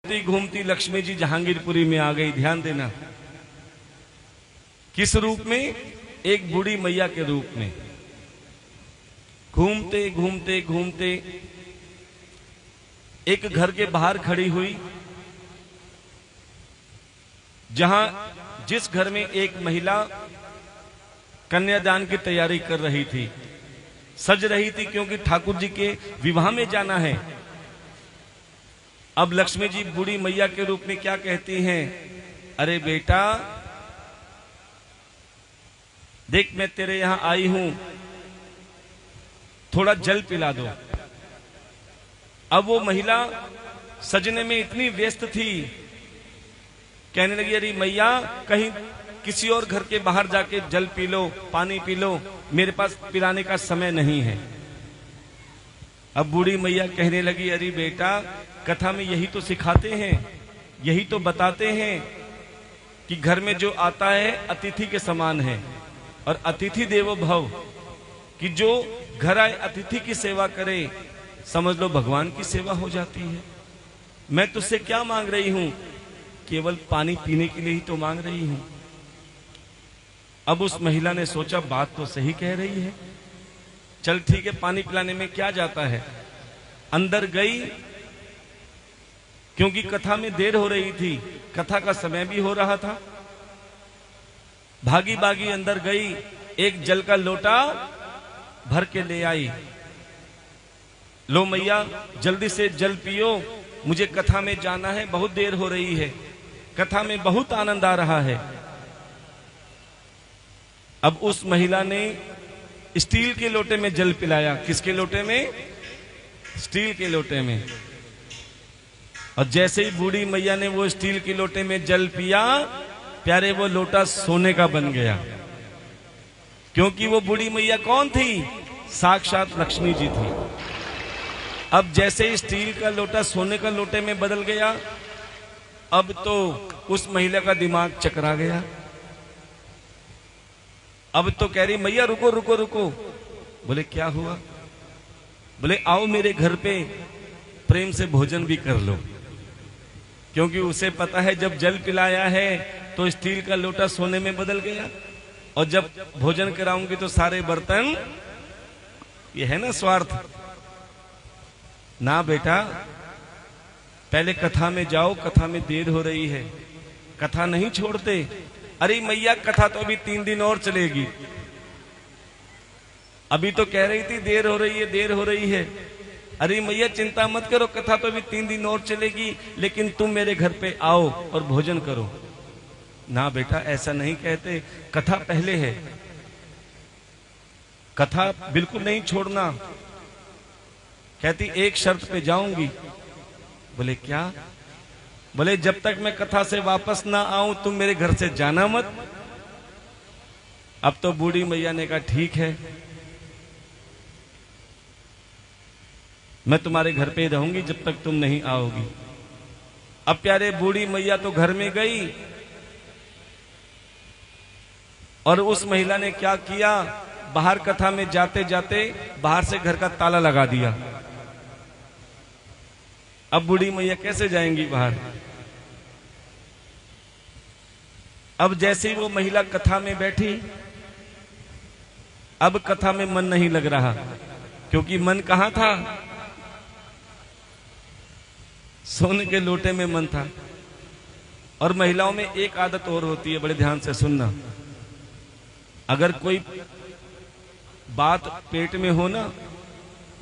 घूमती घूमती लक्ष्मी जी जहांगीरपुरी में आ गई। ध्यान देना, किस रूप में? एक बूढ़ी मैया के रूप में। घूमते घूमते घूमते एक घर के बाहर खड़ी हुई, जहां जिस घर में एक महिला कन्यादान की तैयारी कर रही थी, सज रही थी, क्योंकि ठाकुर जी के विवाह में जाना है। अब लक्ष्मी जी बूढ़ी मैया के रूप में क्या कहती हैं? अरे बेटा देख, मैं तेरे यहां आई हूं, थोड़ा जल पिला दो। अब वो महिला सजने में इतनी व्यस्त थी, कहने लगी, अरे मैया कहीं किसी और घर के बाहर जाके जल पी लो, पानी पी लो, मेरे पास पिलाने का समय नहीं है। अब बूढ़ी मैया कहने लगी, अरे बेटा कथा में यही तो सिखाते हैं, यही तो बताते हैं कि घर में जो आता है अतिथि के समान है, और अतिथि देवो भव, कि जो घर आए अतिथि की सेवा करे, समझ लो भगवान की सेवा हो जाती है। मैं तुझसे क्या मांग रही हूं? केवल पानी पीने के लिए ही तो मांग रही हूं। अब उस महिला ने सोचा, बात तो सही कह रही है, चल ठीक है, पानी पिलाने में क्या जाता है। अंदर गई, क्योंकि कथा में देर हो रही थी, कथा का समय भी हो रहा था। भागी भागी अंदर गई, एक जल का लोटा भर के ले आई। लो मैया जल्दी से जल पियो, मुझे कथा में जाना है, बहुत देर हो रही है, कथा में बहुत आनंद आ रहा है। अब उस महिला ने स्टील के लोटे में जल पिलाया। किसके लोटे में? स्टील के लोटे में। और जैसे ही बूढ़ी मैया ने वो स्टील के लोटे में जल पिया, प्यारे वो लोटा सोने का बन गया। क्योंकि वो बूढ़ी मैया कौन थी? साक्षात लक्ष्मी जी थी। अब जैसे ही स्टील का लोटा सोने का लोटे में बदल गया, अब तो उस महिला का दिमाग चकरा गया। अब तो कह रही, मैया रुको रुको रुको। बोले क्या हुआ? बोले आओ मेरे घर पे प्रेम से भोजन भी कर लो। क्योंकि उसे पता है जब जल पिलाया है तो स्टील का लोटा सोने में बदल गया, और जब भोजन कराऊंगी तो सारे बर्तन, ये है ना स्वार्थ। ना बेटा, पहले कथा में जाओ, कथा में देर हो रही है, कथा नहीं छोड़ते। अरे मैया कथा तो अभी 3 दिन और चलेगी, अभी तो कह रही थी देर हो रही है, देर हो रही है। अरे मैया चिंता मत करो, कथा तो अभी 3 दिन और चलेगी, लेकिन तुम मेरे घर पे आओ और भोजन करो। ना बेटा ऐसा नहीं कहते, कथा पहले है, कथा बिल्कुल नहीं छोड़ना। कहती एक शर्त पे जाऊंगी। बोले क्या? बोले जब तक मैं कथा से वापस ना आऊं तुम मेरे घर से जाना मत। अब तो बूढ़ी मैया ने कहा ठीक है, मैं तुम्हारे घर पे रहूंगी जब तक तुम नहीं आओगी। अब प्यारे बूढ़ी मैया तो घर में गई, और उस महिला ने क्या किया, बाहर कथा में जाते जाते बाहर से घर का ताला लगा दिया। अब बूढ़ी मैया कैसे जाएंगी बाहर? अब जैसे ही वो महिला कथा में बैठी, अब कथा में मन नहीं लग रहा, क्योंकि मन कहां था? सोने के लोटे में मन था। और महिलाओं में एक आदत और होती है, बड़े ध्यान से सुनना। अगर कोई बात पेट में हो ना,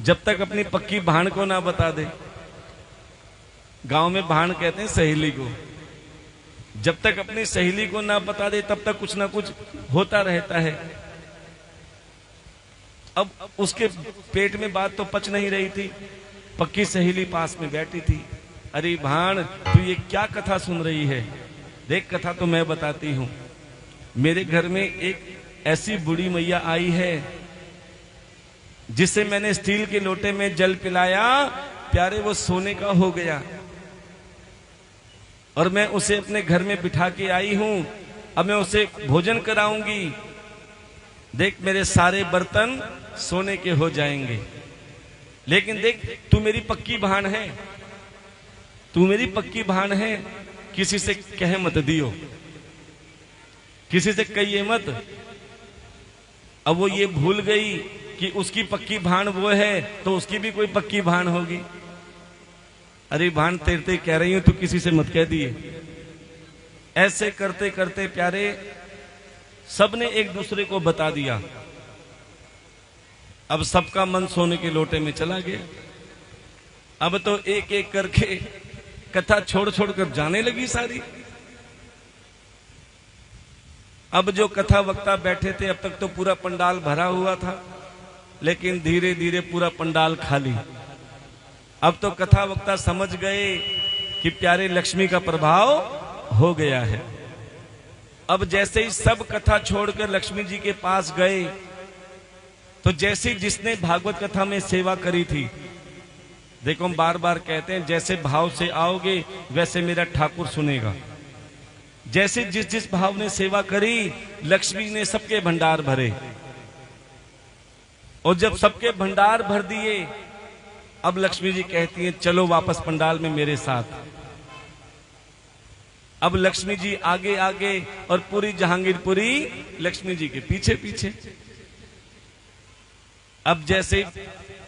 जब तक अपनी पक्की भाण को ना बता दे, गांव में भाण कहते हैं सहेली को, जब तक अपनी सहेली को ना बता दे तब तक कुछ ना कुछ होता रहता है। अब उसके पेट में बात तो पच नहीं रही थी, पक्की सहेली पास में बैठी थी। अरे भाण तू ये क्या कथा सुन रही है? देख कथा तो मैं बताती हूं। मेरे घर में एक ऐसी बूढ़ी मैया आई है जिसे मैंने स्टील के लोटे में जल पिलाया, प्यारे वो सोने का हो गया, और मैं उसे अपने घर में बिठा के आई हूं। अब मैं उसे भोजन कराऊंगी, देख मेरे सारे बर्तन सोने के हो जाएंगे। लेकिन देख तू मेरी पक्की भाण है, तू मेरी पक्की भाण है, किसी से कह मत दियो, किसी से कहिए मत। अब वो ये भूल गई कि उसकी पक्की भाण वो है, तो उसकी भी कोई पक्की भाण होगी। अरे भाण तेरते कह रही हूं, तू किसी से मत कह दिए। ऐसे करते करते प्यारे सबने एक दूसरे को बता दिया। अब सबका मन सोने के लोटे में चला गया। अब तो एक एक करके कथा छोड़ छोड़ कर जाने लगी सारी। अब जो कथा वक्ता बैठे थे, अब तक तो पूरा पंडाल भरा हुआ था, लेकिन धीरे धीरे पूरा पंडाल खाली। अब तो कथा वक्ता समझ गए कि प्यारे लक्ष्मी का प्रभाव हो गया है। अब जैसे ही सब कथा छोड़कर लक्ष्मी जी के पास गए, तो जैसे जिसने भागवत कथा में सेवा करी थी, देखो हम बार बार कहते हैं जैसे भाव से आओगे वैसे मेरा ठाकुर सुनेगा। जैसे जिस जिस भाव ने सेवा करी, लक्ष्मी ने सबके भंडार भरे। और जब सबके भंडार भर दिए, अब लक्ष्मी जी कहती हैं चलो वापस पंडाल में मेरे साथ। अब लक्ष्मी जी आगे आगे और पूरी जहांगीरपुरी लक्ष्मी जी के पीछे पीछे। अब जैसे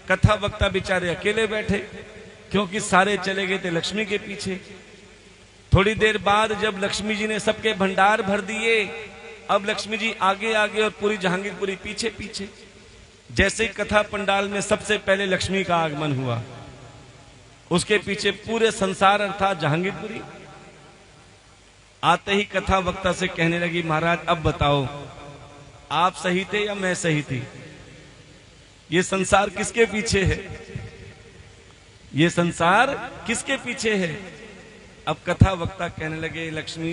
कथा वक्ता बेचारे अकेले बैठे, क्योंकि सारे चले गए थे लक्ष्मी के पीछे। थोड़ी देर बाद जब लक्ष्मी जी ने सबके भंडार भर दिए, अब लक्ष्मी जी आगे आगे और पूरी जहांगीरपुरी पीछे पीछे। जैसे ही कथा पंडाल में सबसे पहले लक्ष्मी का आगमन हुआ, उसके पीछे पूरे संसार अर्थात जहांगीरपुरी। आते ही कथा वक्ता से कहने लगी, महाराज अब बताओ आप सही थे या मैं सही थी? ये संसार किसके पीछे है? ये संसार किसके पीछे है? अब कथा वक्ता कहने लगे, लक्ष्मी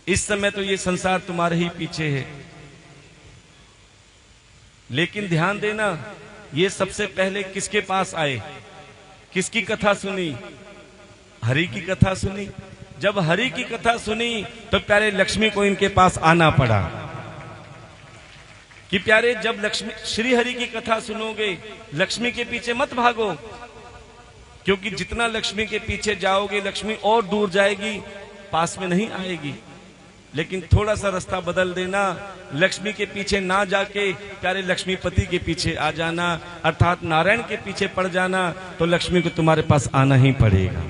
इस समय तो ये संसार तुम्हारे ही पीछे है, लेकिन ध्यान देना ये सबसे पहले किसके पास आए, किसकी कथा सुनी? हरि की कथा सुनी। जब हरि की कथा सुनी तो प्यारे लक्ष्मी को इनके पास आना पड़ा कि प्यारे जब लक्ष्मी श्री हरि की कथा सुनोगे, लक्ष्मी के पीछे मत भागो, क्योंकि जितना लक्ष्मी के पीछे जाओगे लक्ष्मी और दूर जाएगी, पास में नहीं आएगी। लेकिन थोड़ा सा रास्ता बदल देना, लक्ष्मी के पीछे ना जाके प्यारे लक्ष्मीपति के पीछे आ जाना, अर्थात नारायण के पीछे पड़ जाना, तो लक्ष्मी को तुम्हारे पास आना ही पड़ेगा।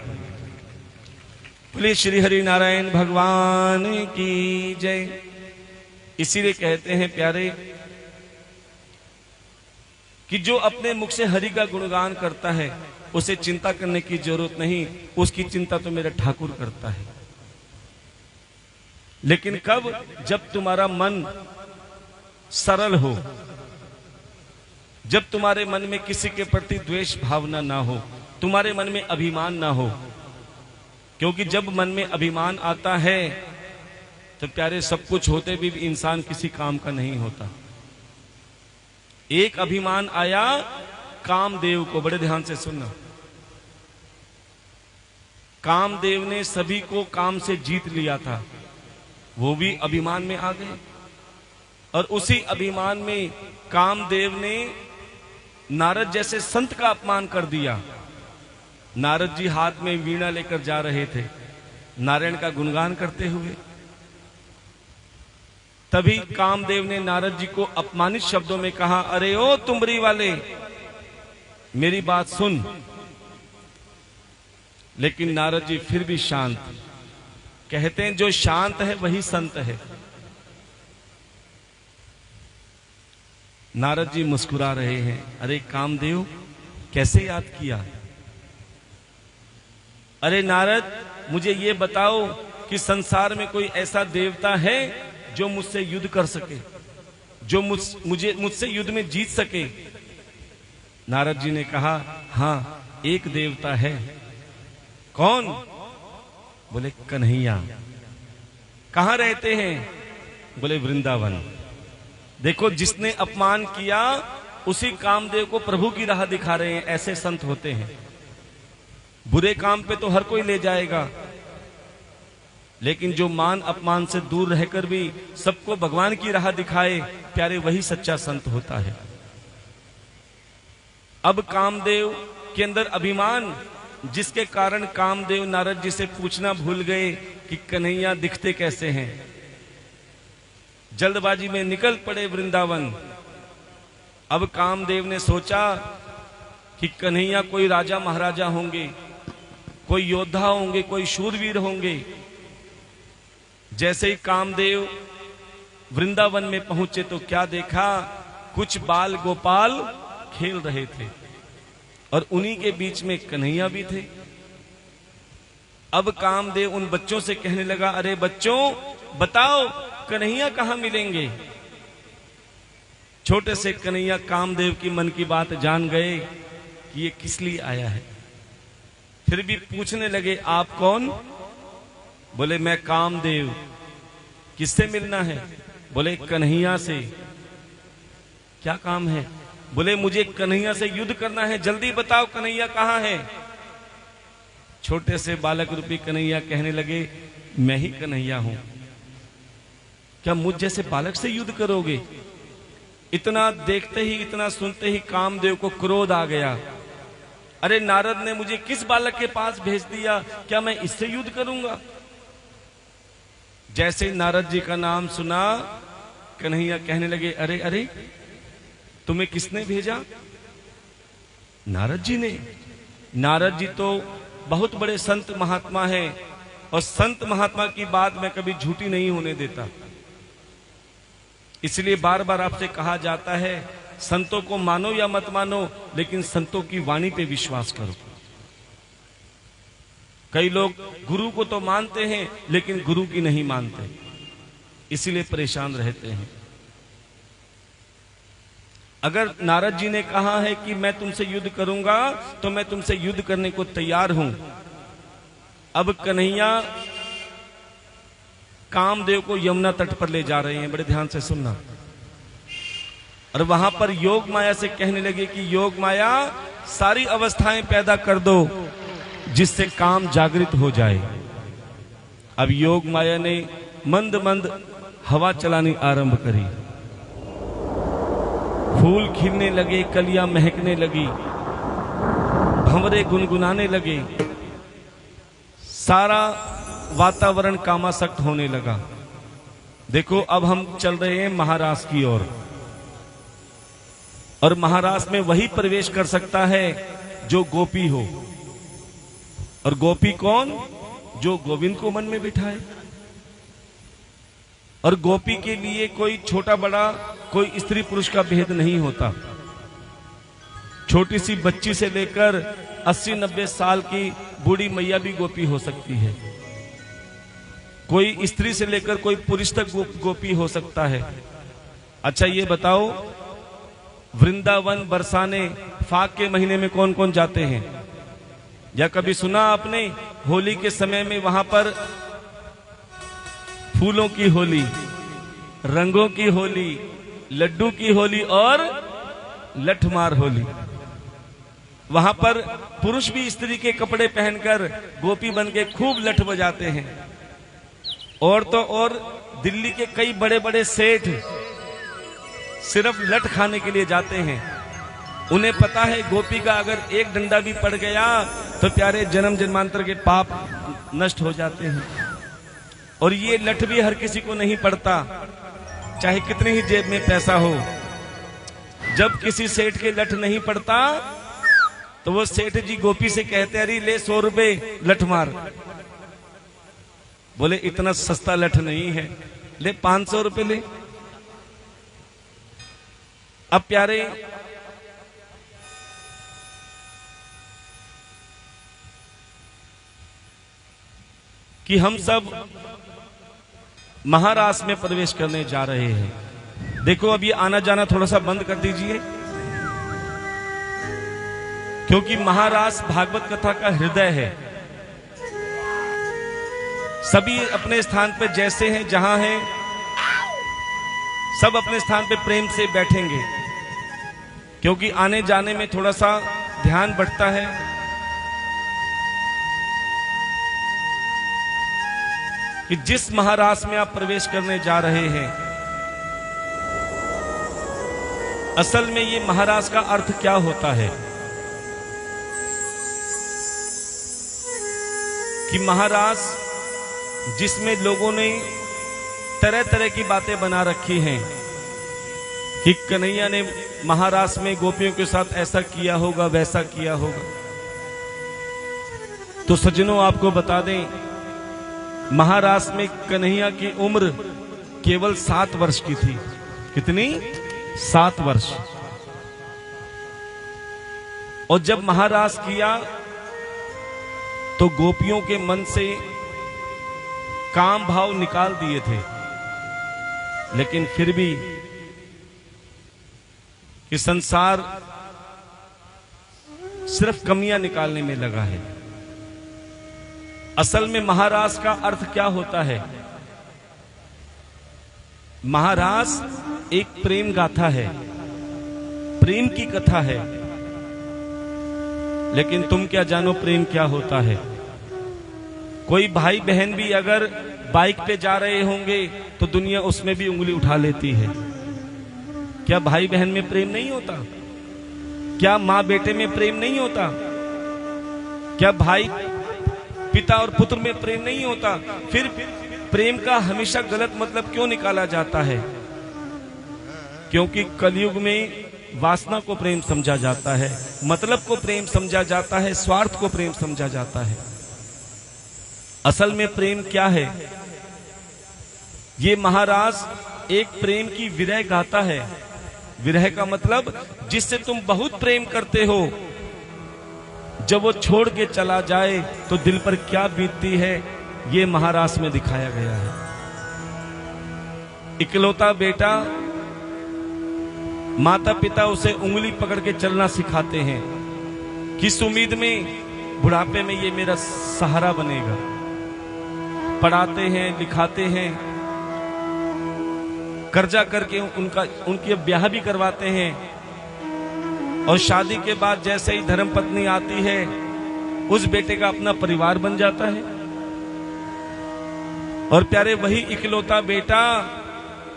बोलिए श्री हरि नारायण भगवान की जय। इसीलिए कहते हैं प्यारे कि जो अपने मुख से हरि का गुणगान करता है उसे चिंता करने की जरूरत नहीं, उसकी चिंता तो मेरा ठाकुर करता है। लेकिन कब? जब तुम्हारा मन सरल हो, जब तुम्हारे मन में किसी के प्रति द्वेष भावना ना हो, तुम्हारे मन में अभिमान ना हो। क्योंकि जब मन में अभिमान आता है तो प्यारे सब कुछ होते भी इंसान किसी काम का नहीं होता। एक अभिमान आया कामदेव को, बड़े ध्यान से सुनना। कामदेव ने सभी को काम से जीत लिया था, वो भी अभिमान में आ गए। और उसी अभिमान में कामदेव ने नारद जैसे संत का अपमान कर दिया। नारद जी हाथ में वीणा लेकर जा रहे थे नारायण का गुणगान करते हुए, तभी कामदेव ने नारद जी को अपमानित शब्दों में कहा, अरे ओ तुमरी वाले मेरी बात सुन। लेकिन नारद जी फिर भी शांत। कहते हैं जो शांत है वही संत है। नारद जी मुस्कुरा रहे हैं, अरे कामदेव कैसे याद किया? अरे नारद मुझे ये बताओ कि संसार में कोई ऐसा देवता है जो मुझसे युद्ध कर सके, जो मुझसे युद्ध में जीत सके? नारद जी ने कहा, हाँ एक देवता है। कौन? बोले कन्हैया। कहां रहते हैं? बोले वृंदावन। देखो जिसने अपमान किया उसी कामदेव को प्रभु की राह दिखा रहे हैं। ऐसे संत होते हैं। बुरे काम पे तो हर कोई ले जाएगा, लेकिन जो मान अपमान से दूर रहकर भी सबको भगवान की राह दिखाए, प्यारे वही सच्चा संत होता है। अब कामदेव के अंदर अभिमान जिसके कारण कामदेव नारद जी से पूछना भूल गए कि कन्हैया दिखते कैसे हैं। जल्दबाजी में निकल पड़े वृंदावन। अब कामदेव ने सोचा कि कन्हैया कोई राजा महाराजा होंगे, कोई योद्धा होंगे, कोई शूरवीर होंगे। जैसे ही कामदेव वृंदावन में पहुंचे तो क्या देखा, कुछ बाल गोपाल खेल रहे थे और उन्हीं के बीच में कन्हैया भी थे। अब कामदेव उन बच्चों से कहने लगा, अरे बच्चों बताओ कन्हैया कहां मिलेंगे। छोटे से कन्हैया कामदेव की मन की बात जान गए कि ये किस लिए आया है। फिर भी पूछने लगे, आप कौन? बोले मैं कामदेव। किससे मिलना है? बोले कन्हैया से। क्या काम है? बोले मुझे कन्हैया से युद्ध करना है, जल्दी बताओ कन्हैया कहां है। छोटे से बालक रूपी कन्हैया कहने लगे, मैं ही कन्हैया हूं। क्या मुझ जैसे बालक से युद्ध करोगे? इतना देखते ही, इतना सुनते ही कामदेव को क्रोध आ गया। अरे नारद ने मुझे किस बालक के पास भेज दिया, क्या मैं इससे युद्ध करूंगा? जैसे नारद जी का नाम सुना, कन्हैया कहने लगे, अरे अरे तुम्हें किसने भेजा? नारद जी ने। नारद जी तो बहुत बड़े संत महात्मा हैं और संत महात्मा की बात मैं कभी झूठी नहीं होने देता। इसलिए बार बार आपसे कहा जाता है, संतों को मानो या मत मानो, लेकिन संतों की वाणी पे विश्वास करो। कई लोग गुरु को तो मानते हैं लेकिन गुरु की नहीं मानते, इसीलिए परेशान रहते हैं। अगर नारद जी ने कहा है कि मैं तुमसे युद्ध करूंगा तो मैं तुमसे युद्ध करने को तैयार हूं। अब कन्हैया कामदेव को यमुना तट पर ले जा रहे हैं, बड़े ध्यान से सुनना। और वहां पर योग माया से कहने लगे कि योग माया सारी अवस्थाएं पैदा कर दो जिससे काम जागृत हो जाए। अब योग माया ने मंद मंद हवा चलानी आरंभ करी। फूल खिलने लगे, कलियां महकने लगी, भंवरे गुनगुनाने लगे, सारा वातावरण कामासक्त होने लगा। देखो अब हम चल रहे हैं महाराष्ट्र की ओर, और महाराष्ट्र में वही प्रवेश कर सकता है जो गोपी हो। और गोपी कौन? जो गोविंद को मन में बिठाए। और गोपी के लिए कोई छोटा बड़ा, कोई स्त्री पुरुष का भेद नहीं होता। छोटी सी बच्ची से लेकर 80-90 साल की बूढ़ी मैया भी गोपी हो सकती है। कोई स्त्री से लेकर कोई पुरुष तक गोपी हो सकता है। अच्छा ये बताओ, वृंदावन बरसाने फाग के महीने में कौन कौन जाते हैं? या कभी सुना आपने होली के समय में वहां पर फूलों की होली, रंगों की होली, लड्डू की होली और लठमार होली। वहां पर पुरुष भी स्त्री के कपड़े पहनकर गोपी बन के खूब लठ बजाते हैं। और तो और दिल्ली के कई बड़े बड़े सेठ सिर्फ लठ खाने के लिए जाते हैं। उन्हें पता है गोपी का अगर एक डंडा भी पड़ गया तो प्यारे जन्म जन्मांतर के पाप नष्ट हो जाते हैं। और ये लठ भी हर किसी को नहीं पड़ता, चाहे कितनी ही जेब में पैसा हो। जब किसी सेठ के लठ नहीं पड़ता तो वो सेठ जी गोपी से कहते, अरे ले 100 रुपए लठ मार। बोले इतना सस्ता लठ नहीं है, ले 500 रुपए ले। अब प्यारे कि हम सब महाराष्ट्र में प्रवेश करने जा रहे हैं। देखो अब ये आना जाना थोड़ा सा बंद कर दीजिए, क्योंकि महाराष्ट्र भागवत कथा का हृदय है। सभी अपने स्थान पे जैसे हैं, जहां हैं, सब अपने स्थान पे प्रेम से बैठेंगे, क्योंकि आने जाने में थोड़ा सा ध्यान बढ़ता है। कि जिस महाराष्ट्र में आप प्रवेश करने जा रहे हैं, असल में ये महाराष्ट्र का अर्थ क्या होता है? कि महारास जिसमें लोगों ने तरह तरह की बातें बना रखी हैं कि कन्हैया ने महारास में गोपियों के साथ ऐसा किया होगा, वैसा किया होगा। तो सज्जनों, आपको बता दें, महारास में कन्हैया की उम्र केवल 7 वर्ष की थी। कितनी? 7 वर्ष। और जब महारास किया तो गोपियों के मन से काम भाव निकाल दिए थे, लेकिन फिर भी कि संसार सिर्फ कमियां निकालने में लगा है। असल में महारास का अर्थ क्या होता है? महारास एक प्रेम गाथा है, प्रेम की कथा है। लेकिन तुम क्या जानो प्रेम क्या होता है? कोई भाई बहन भी अगर बाइक पे जा रहे होंगे तो दुनिया उसमें भी उंगली उठा लेती है। क्या भाई बहन में प्रेम नहीं होता? क्या माँ बेटे में प्रेम नहीं होता? क्या भाई पिता और पुत्र में प्रेम नहीं होता? फिर प्रेम का हमेशा गलत मतलब क्यों निकाला जाता है? क्योंकि कलयुग में वासना को प्रेम समझा जाता है, मतलब को प्रेम समझा जाता है, स्वार्थ को प्रेम समझा जाता है। असल में प्रेम क्या है? ये महाराज एक प्रेम की विरह गाता है। विरह का मतलब जिससे तुम बहुत प्रेम करते हो, जब वो छोड़ के चला जाए तो दिल पर क्या बीतती है, ये महारास में दिखाया गया है। इकलौता बेटा, माता पिता उसे उंगली पकड़ के चलना सिखाते हैं, किस उम्मीद में? बुढ़ापे में ये मेरा सहारा बनेगा। पढ़ाते हैं, लिखाते हैं, कर्जा करके उनके ब्याह भी करवाते हैं। और शादी के बाद जैसे ही धर्मपत्नी आती है, उस बेटे का अपना परिवार बन जाता है। और प्यारे, वही इकलौता बेटा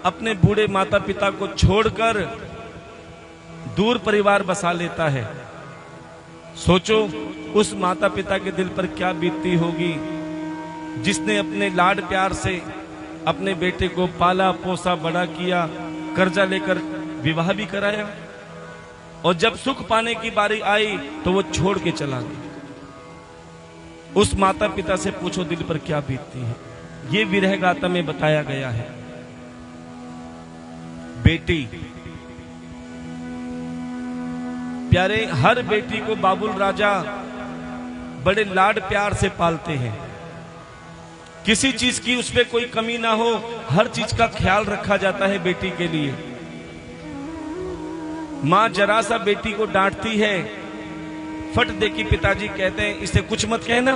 अपने बूढ़े माता पिता को छोड़कर दूर परिवार बसा लेता है। सोचो उस माता पिता के दिल पर क्या बीतती होगी, जिसने अपने लाड प्यार से अपने बेटे को पाला पोसा बड़ा किया, कर्जा लेकर विवाह भी कराया, और जब सुख पाने की बारी आई तो वो छोड़ के चला गया। उस माता पिता से पूछो दिल पर क्या बीतती है। ये विरह गाथा में बताया गया है। बेटी, प्यारे, हर बेटी को बाबुल राजा बड़े लाड प्यार से पालते हैं। किसी चीज की उसमें कोई कमी ना हो, हर चीज का ख्याल रखा जाता है बेटी के लिए। मां जरा सा बेटी को डांटती है, फट दे की पिताजी कहते हैं इसे कुछ मत कहना।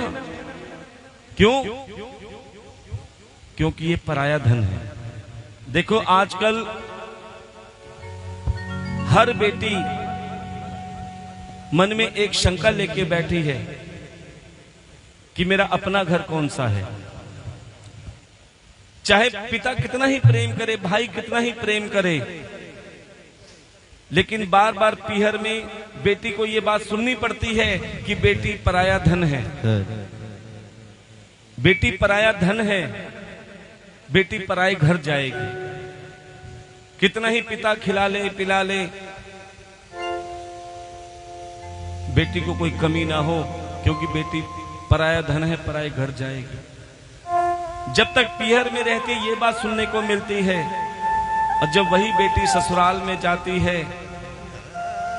क्यों? क्योंकि ये पराया धन है। देखो आजकल हर बेटी मन में एक शंका लेके बैठी है कि मेरा अपना घर कौन सा है। चाहे पिता कितना ही प्रेम करे, भाई कितना ही प्रेम करे, लेकिन बार बार पीहर में बेटी को यह बात सुननी पड़ती है कि बेटी पराया धन है, बेटी पराया धन है, बेटी पराए घर जाएगी। कितना ही पिता खिला ले पिला ले, बेटी को कोई कमी ना हो, क्योंकि बेटी पराया धन है, पराए घर जाएगी। जब तक पीहर में रहती ये बात सुनने को मिलती है, और जब वही बेटी ससुराल में जाती है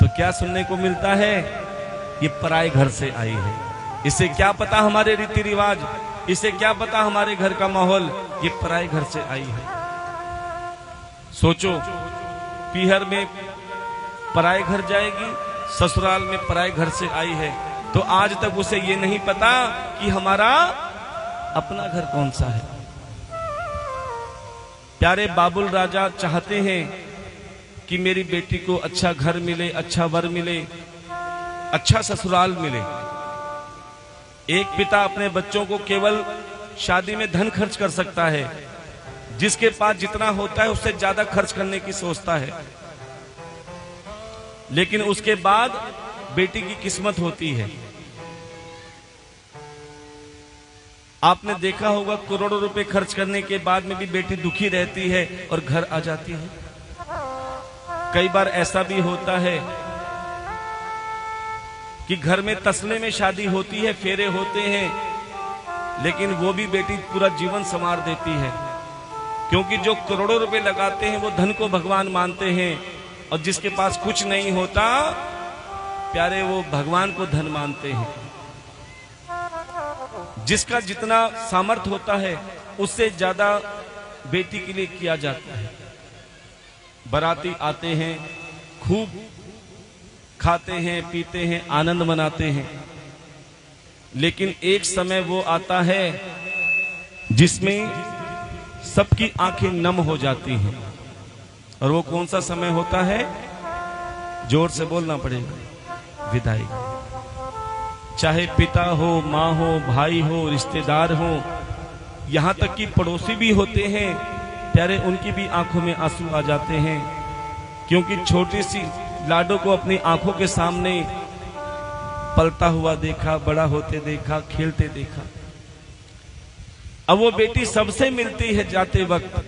तो क्या सुनने को मिलता है? ये पराए घर से आई है। इसे क्या पता हमारे रीति रिवाज, इसे क्या पता हमारे घर का माहौल, ये पराए घर से आई है। सोचो, पीहर में पराए घर जाएगी, ससुराल में पराए घर से आई है, तो आज तक उसे ये नहीं पता कि हमारा अपना घर कौन सा है। प्यारे, बाबुल राजा चाहते हैं कि मेरी बेटी को अच्छा घर मिले, अच्छा वर मिले, अच्छा ससुराल मिले। एक पिता अपने बच्चों को केवल शादी में धन खर्च कर सकता है, जिसके पास जितना होता है उससे ज्यादा खर्च करने की सोचता है, लेकिन उसके बाद बेटी की किस्मत होती है। आपने देखा होगा करोड़ों रुपए खर्च करने के बाद में भी बेटी दुखी रहती है और घर आ जाती है। कई बार ऐसा भी होता है कि घर में तसले में शादी होती है, फेरे होते हैं, लेकिन वो भी बेटी पूरा जीवन संवार देती है। क्योंकि जो करोड़ों रुपए लगाते हैं वो धन को भगवान मानते हैं, और जिसके पास कुछ नहीं होता प्यारे वो भगवान को धन मानते हैं। जिसका जितना सामर्थ्य होता है उससे ज्यादा बेटी के लिए किया जाता है। बाराती आते हैं, खूब खाते हैं, पीते हैं, आनंद मनाते हैं, लेकिन एक समय वो आता है जिसमें सबकी आंखें नम हो जाती हैं। और वो कौन सा समय होता है? जोर से बोलना पड़ेगा, विदाई। चाहे पिता हो, माँ हो, भाई हो, रिश्तेदार हो, यहां तक कि पड़ोसी भी होते हैं प्यारे, उनकी भी आंखों में आंसू आ जाते हैं। क्योंकि छोटी सी लाडो को अपनी आंखों के सामने पलता हुआ देखा, बड़ा होते देखा, खेलते देखा। अब वो बेटी सबसे मिलती है जाते वक्त,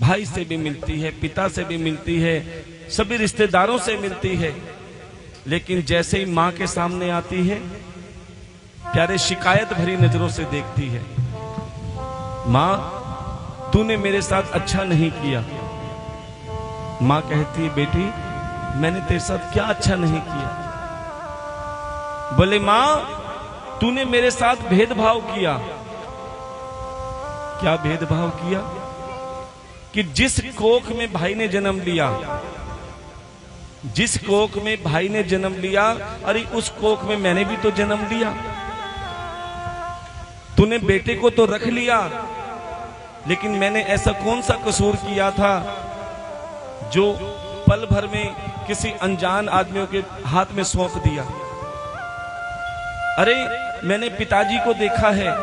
भाई से भी मिलती है, पिता से भी मिलती है, सभी रिश्तेदारों से मिलती है, लेकिन जैसे ही मां के सामने आती है प्यारे शिकायत भरी नजरों से देखती है। मां, तूने मेरे साथ अच्छा नहीं किया। मां कहती है, बेटी मैंने तेरे साथ क्या अच्छा नहीं किया? बोले, मां तूने मेरे साथ भेदभाव किया। क्या भेदभाव किया? कि जिस कोख में भाई ने जन्म लिया, जिस कोख में भाई ने जन्म लिया, अरे उस कोख में मैंने भी तो जन्म लिया। तूने बेटे को तो रख लिया, लेकिन मैंने ऐसा कौन सा कसूर किया था जो पल भर में किसी अनजान आदमियों के हाथ में सौंप दिया? अरे मैंने पिताजी को देखा है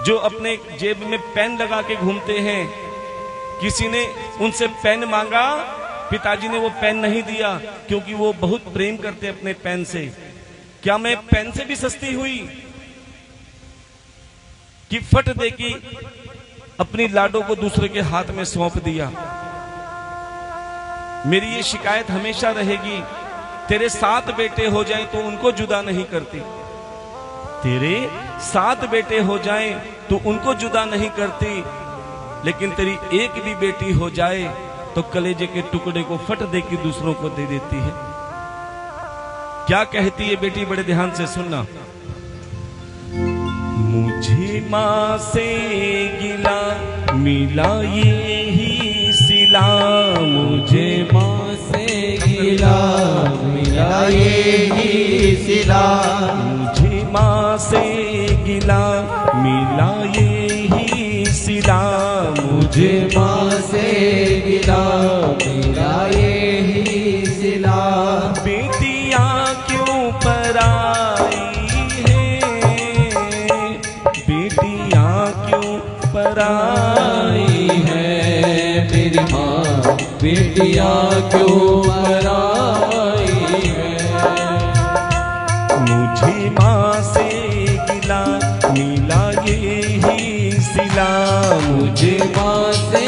जो अपने जेब में पेन लगा के घूमते हैं। किसी ने उनसे पेन मांगा, पिताजी ने वो पेन नहीं दिया, क्योंकि वो बहुत प्रेम करते अपने पेन से। क्या मैं पेन से भी सस्ती हुई कि फट दे की अपनी लाडो को दूसरे के हाथ में सौंप दिया? मेरी ये शिकायत हमेशा रहेगी, तेरे 7 बेटे हो जाएं तो उनको जुदा नहीं करती। तेरे 7 बेटे हो जाएं तो उनको जुदा नहीं करती, लेकिन तेरी एक भी बेटी हो जाए तो कलेजे के टुकड़े को फट दे के दूसरों को दे देती है। क्या कहती है बेटी? बड़े ध्यान से सुनना। मुझे माँ से गिला मिला ये ही सिला, मुझे माँ से गिला मिला ये ही सिला, मुझे माँ से गिला मिला ये ही सिला, मुझे माँ से गिला मिला ये ही सिला। बेटियां क्यों पराई है, बेटियां क्यों पराई है, मेरी माँ बेटियां क्यों पराई है। मुझे माँ से गिला मिला ये ही सिला, मुझे माँ से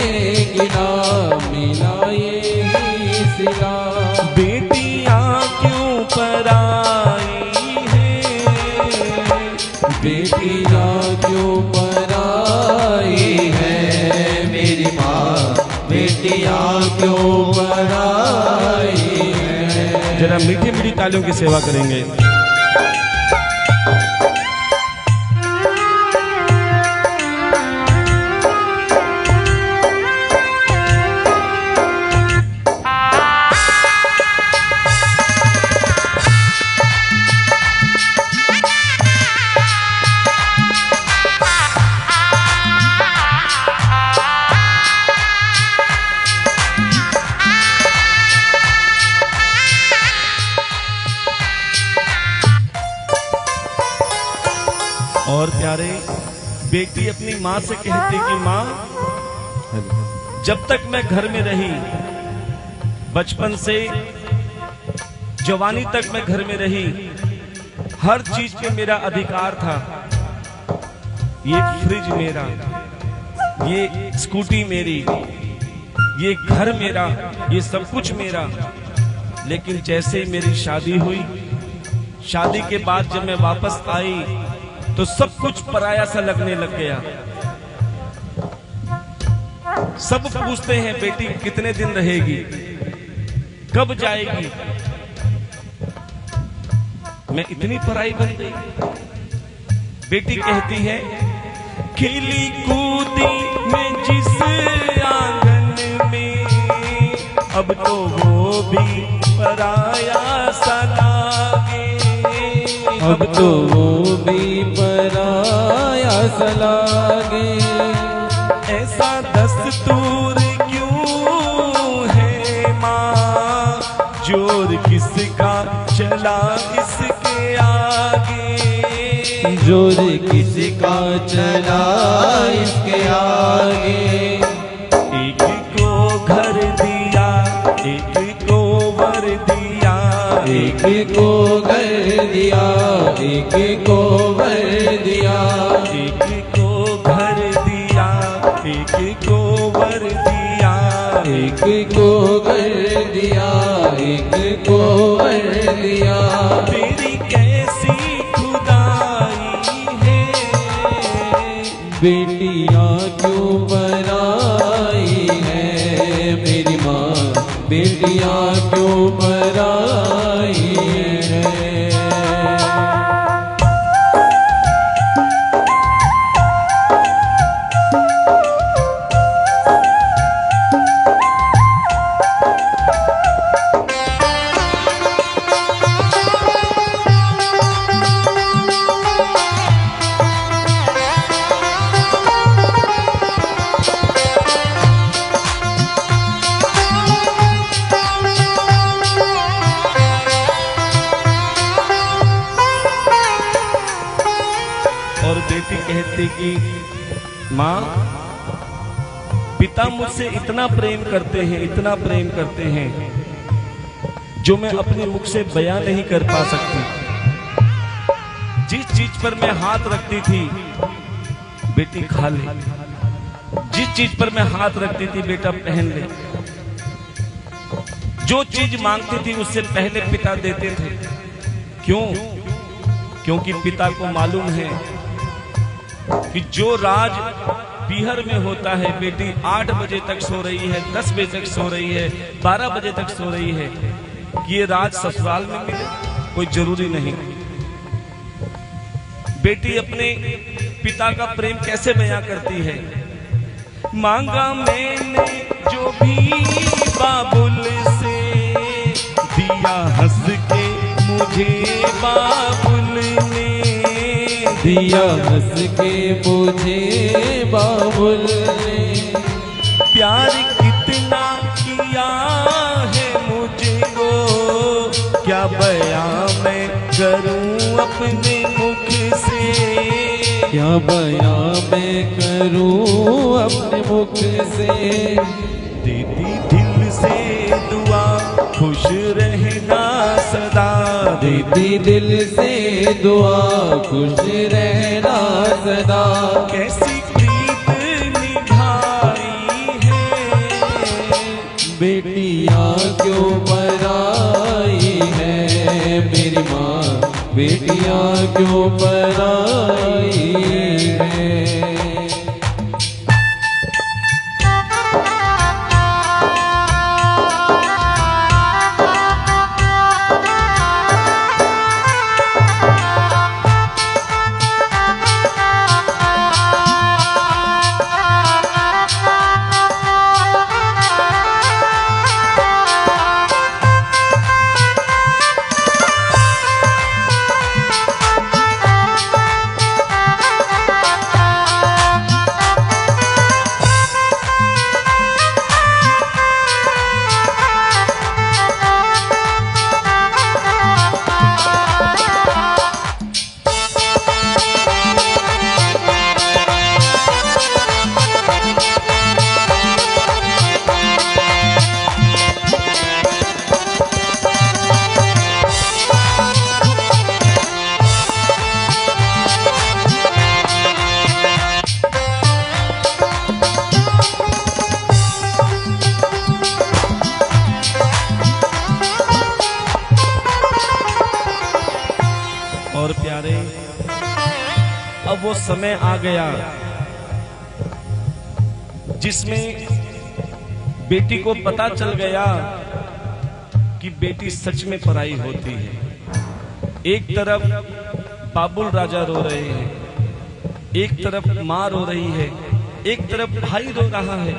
गिला मिला ये ही सिला। बेटियां क्यों पराई है, बेटियां क्यों पराई है, मेरी माँ बेटियां क्यों पराई है। जरा मीठी मीठी तालियों की सेवा करेंगे। और प्यारे, बेटी अपनी माँ से कहती कि माँ, जब तक मैं घर में रही, बचपन से जवानी तक मैं घर में रही, हर चीज पे मेरा अधिकार था। ये फ्रिज मेरा, ये स्कूटी मेरी, ये घर मेरा, ये सब कुछ मेरा। लेकिन जैसे ही मेरी शादी हुई, शादी के बाद जब मैं वापस आई तो सब कुछ पराया सा लगने लग गया। सब पूछते हैं बेटी कितने दिन रहेगी, कब जाएगी। मैं इतनी पराई बन गई। बेटी कहती है खेली कूदी मैं जिस आंगन में, अब तो वो भी पराया सा लागे, अब तो वो भी पराया सा लागे। ऐसा दस्तूर क्यों है माँ, जोर किसका चला इसके आगे, जोर किसका चला इसके आगे। एक को घर दिया, एक को वर दिया, एक को घर दिया, एक को वर दिया, एक को घर दिया, एक को वर दिया, एक को घर दिया, एक को वर दिया। तेरी कैसी खुदाई है, बेटियां क्यों पराई है मेरी माँ, बेटियां क्यों पराई है। और बेटी कहती कि माँ पिता मुझसे इतना प्रेम करते हैं, इतना प्रेम करते हैं जो मैं अपने मुख से बयां नहीं कर पा सकती। जिस चीज पर मैं हाथ रखती थी बेटी खा ले, जिस चीज पर मैं हाथ रखती थी बेटा पहन ले, जो चीज मांगती थी उससे पहले पिता देते थे। क्यों? क्योंकि पिता को मालूम है कि जो राज पीहर में होता है, बेटी 8 बजे तक सो रही है, 10 बजे तक सो रही है, 12 बजे तक सो रही है, कि ये राज ससुराल में मिले कोई जरूरी नहीं। बेटी अपने पिता का प्रेम कैसे बयां करती है? मांगा मैंने जो भी बाबुल से, दिया हंस के मुझे बाबुल ने, दिया हंस के मुझे बाबुल ने। प्यार कितना किया है मुझको, क्या बयां मैं करूं अपने मुख से, क्या बयां मैं करूं अपने मुख से। देती दिल से दुआ खुश रहना सदा, देती दिल से दुआ खुश रहना सदा। कैसी प्रीत निभाई है, बेटियां क्यों पराई है मेरी माँ, बेटियां क्यों पराई है। अब वो समय आ गया जिसमें बेटी को पता चल गया कि बेटी सच में पराई होती है। एक तरफ बाबुल राजा रो रहे हैं, एक तरफ मां रो रही है, एक तरफ भाई रो रहा है,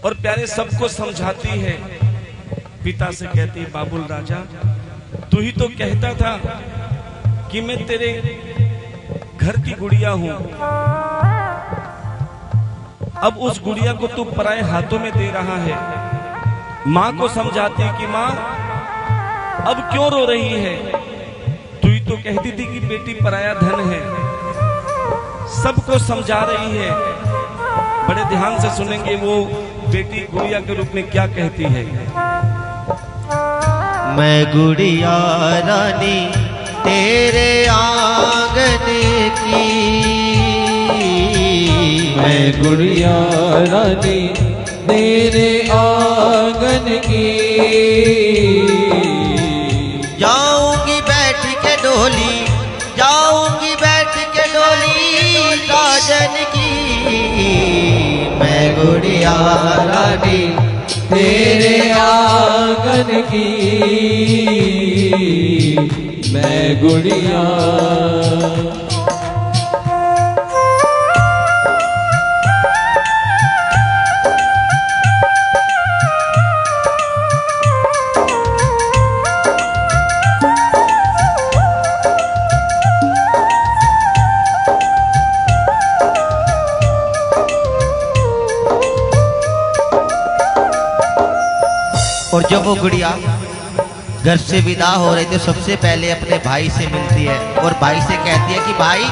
और प्यारे सबको समझाती है। पिता से कहती, बाबुल राजा तू ही तो कहता था कि मैं तेरे घर की गुड़िया हूं, अब उस गुड़िया को तू पराए हाथों में दे रहा है। मां को समझाती कि मां अब क्यों रो रही है, तू ही तो कहती थी कि बेटी पराया धन है। सबको समझा रही है। बड़े ध्यान से सुनेंगे वो बेटी गुड़िया के रूप में क्या कहती है। मैं गुड़िया रानी तेरे आंगन की, मैं गुड़िया रानी तेरे आंगन की, जाऊंगी बैठ के डोली, जाऊंगी बैठ के डोली साजन की। मैं गुड़िया रानी तेरे आंगन की, मैं गुड़िया। और जब वो गुड़िया घर से विदा हो रही थी, सबसे पहले अपने भाई से मिलती है और भाई से कहती है कि भाई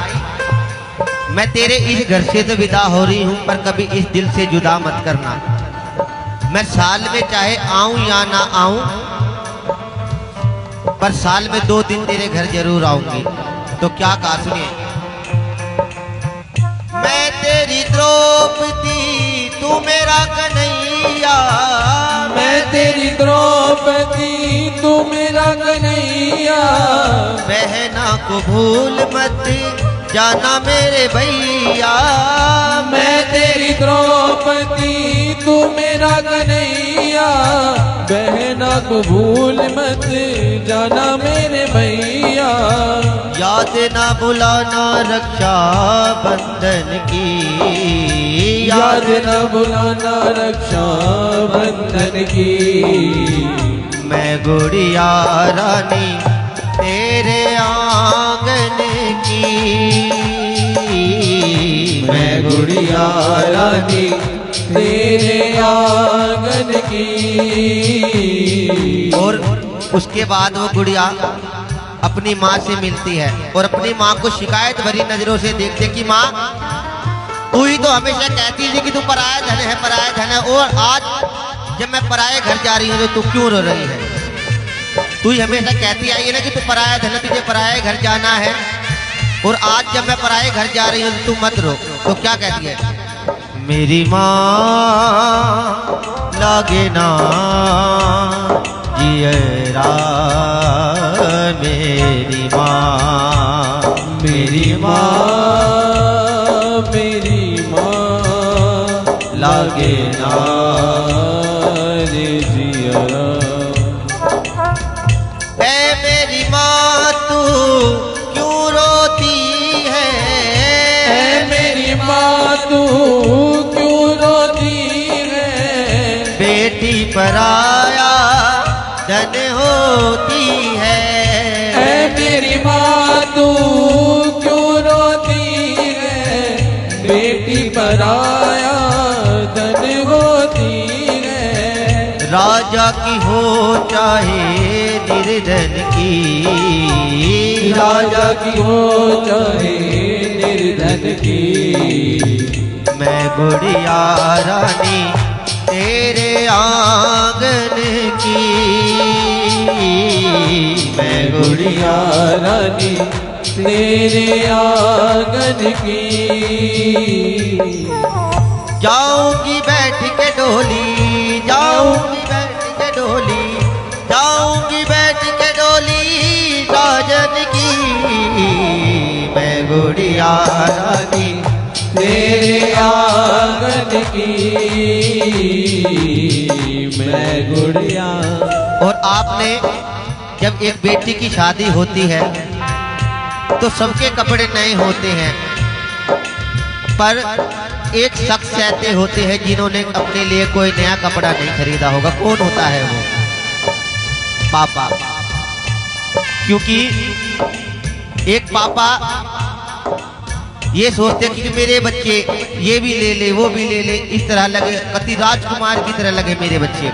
मैं तेरे इस घर से तो विदा हो रही हूं, पर कभी इस दिल से जुदा मत करना। मैं साल में चाहे आऊं या ना आऊं, पर साल में 2 दिन तेरे घर जरूर आऊंगी। तो क्या कहा सुनिए। मैं तेरी द्रौपदी तू मेरा कन्हैया, मैं तेरी द्रौपदी तू मेरा कन्हैया, बहना को भूल मत जाना मेरे भैया। मैं तेरी द्रौपदी तू मेरा कन्हैया, बहना को भूल मत जाना मेरे भैया। याद ना बुलाना रक्षा बंधन की, याद न बुलाना रक्षा बंधन की। मैं गुड़िया रानी तेरे आंगन की, मैं गुड़िया रानी तेरे आंगन की। और उसके बाद वो गुड़िया अपनी माँ से मिलती है और अपनी माँ को शिकायत भरी नजरों से देखते कि माँ तू ही तो हमेशा कहती थी कि तू पराया धन है, पराया धन है, और आज जब मैं पराये घर जा रही हूँ तो तू क्यों रो रही है। तू ही हमेशा कहती आई है ना कि तू पराया धन है, तुझे पराये घर जाना है, और आज जब मैं पराये घर जा रही हूँ तो तू मत रो। तो क्या कहती है, मेरी माँ लागे ना जियरा, मेरी माँ, मेरी माँ, मेरी माँ लागे ना रे जियरा। ऐ मेरी माँ तू क्यों रोती है, ऐ मेरी माँ तू क्यों रोती है, बेटी पराया धन होती है। ऐ मेरी माँ तू क्यों रोती है, बेटी पराया धन होती है। राजा की हो चाहे निर्धन की, राजा की हो चाहे निर्धन की। मैं गुड़िया रानी तेरे आंगन की, मैं गुड़िया रानी तेरे आंगन की। जाऊंगी बैठ के डोली, जाऊंगी बैठ के डोली, जाऊंगी बैठ के डोली साजन की। गुड़िया रानी तेरे आंगन की मैं गुड़िया। और आपने जब एक बेटी की शादी होती है तो सबके कपड़े नए होते हैं, पर एक शख्स ऐसे होते हैं जिन्होंने अपने लिए कोई नया कपड़ा नहीं खरीदा होगा। कौन होता है वो? पापा। क्योंकि एक पापा ये सोचते कि मेरे बच्चे ये भी ले ले वो भी ले ले, इस तरह लगे कति राजकुमार की तरह लगे मेरे बच्चे,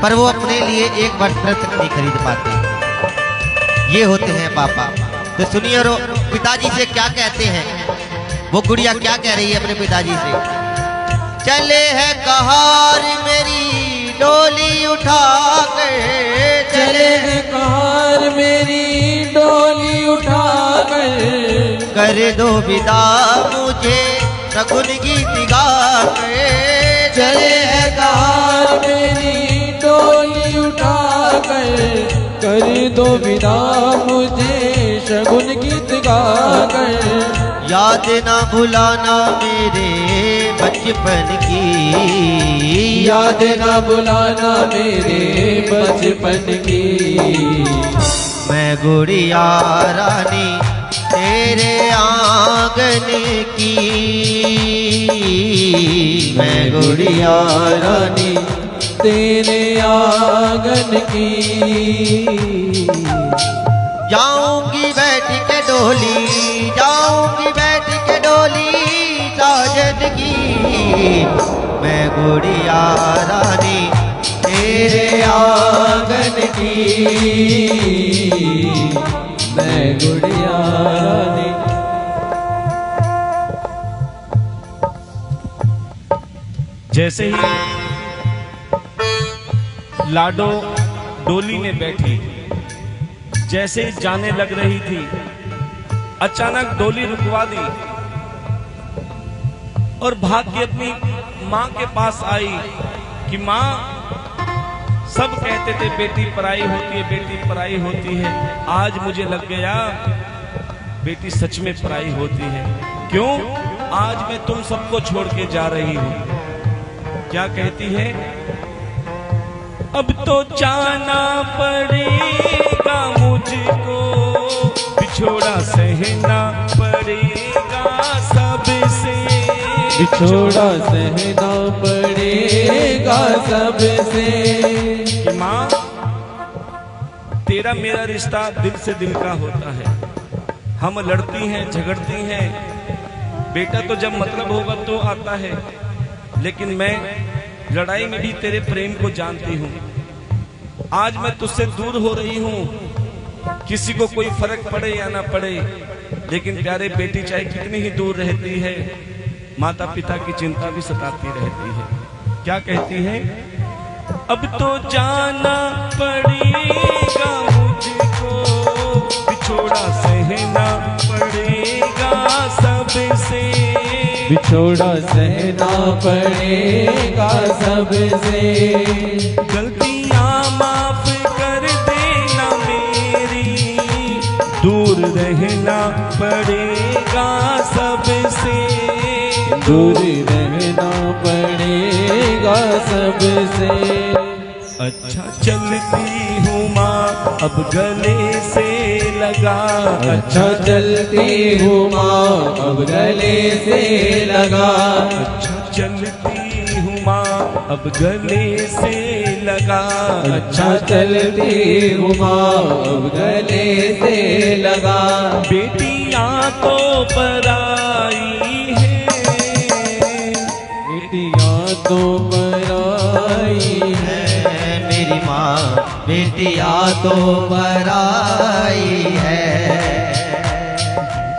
पर वो अपने लिए एक वस्त्र तक नहीं खरीद पाते। ये होते हैं पापा। तो सुनिए और पिताजी से क्या कहते हैं, वो गुड़िया क्या कह रही है अपने पिताजी से। चले है कहार मेरी डोली उठा कर, चले है कहार मेरी डोली उठा कर दो विदा मुझे शगुन गीत गा कर। चले है कहार मेरी डोली उठा कर दो विदा मुझे शगुन गीत गा कर। याद ना भुलाना मेरे बचपन की, याद ना बुलाना मेरे बचपन की। मैं गुड़िया रानी तेरे आंगन की, मैं गुड़िया रानी तेरे आंगन की। जाऊंगी बैठ के डोली, जाऊंगी बैठ के डोली साजन की। मैं गुड़िया रानी तेरे आंगन की, मैं गुड़िया रानी। जैसे ही लाडो डोली में बैठी, जैसे ही जाने लग रही थी, अचानक डोली रुकवा दी और भाग के अपनी माँ के पास आई कि माँ, सब कहते थे बेटी पराई होती है, बेटी पराई होती है। आज मुझे लग गया बेटी सच में पराई होती है। क्यों? आज मैं तुम सबको छोड़ के जा रही हूं। क्या कहती है? अब तो जाना पड़ेगा मुझको, बिछोड़ा सहना पड़ेगा सबसे, बिछोड़ा सहना पड़ेगा सबसे। कि माँ, तेरा मेरा रिश्ता दिल से दिल का होता है। हम लड़ती हैं, झगड़ती हैं, बेटा तो जब मतलब होगा तो आता है, लेकिन मैं लड़ाई में भी तेरे प्रेम को जानती हूँ। आज मैं तुझसे दूर हो रही हूँ, किसी को कोई फर्क पड़े या ना पड़े, लेकिन प्यारे बेटी चाहे कितनी ही दूर रहती है, माता पिता की चिंता भी सताती रहती है। क्या कहती है? अब तो जाना पड़ेगा मुझको, बिछोड़ा सहना पड़ेगा सबसे, बिछोड़ा सहना पड़ेगा सबसे। गलतियां माफ कर देना मेरी, दूर रहना पड़ेगा सबसे, दूर रहना पड़ेगा सबसे। अच्छा चलती हूँ माँ अब गले से लगा, अच्छा चलती हूँ माँ अब गले से लगा, अच्छा चलती हूँ माँ अब गले से लगा, अच्छा चलती हूँ माँ अब गले से लगा। बेटियां तो पराई है, बेटियां तो पराई है, मेरी माँ बेटियां तो पराई है,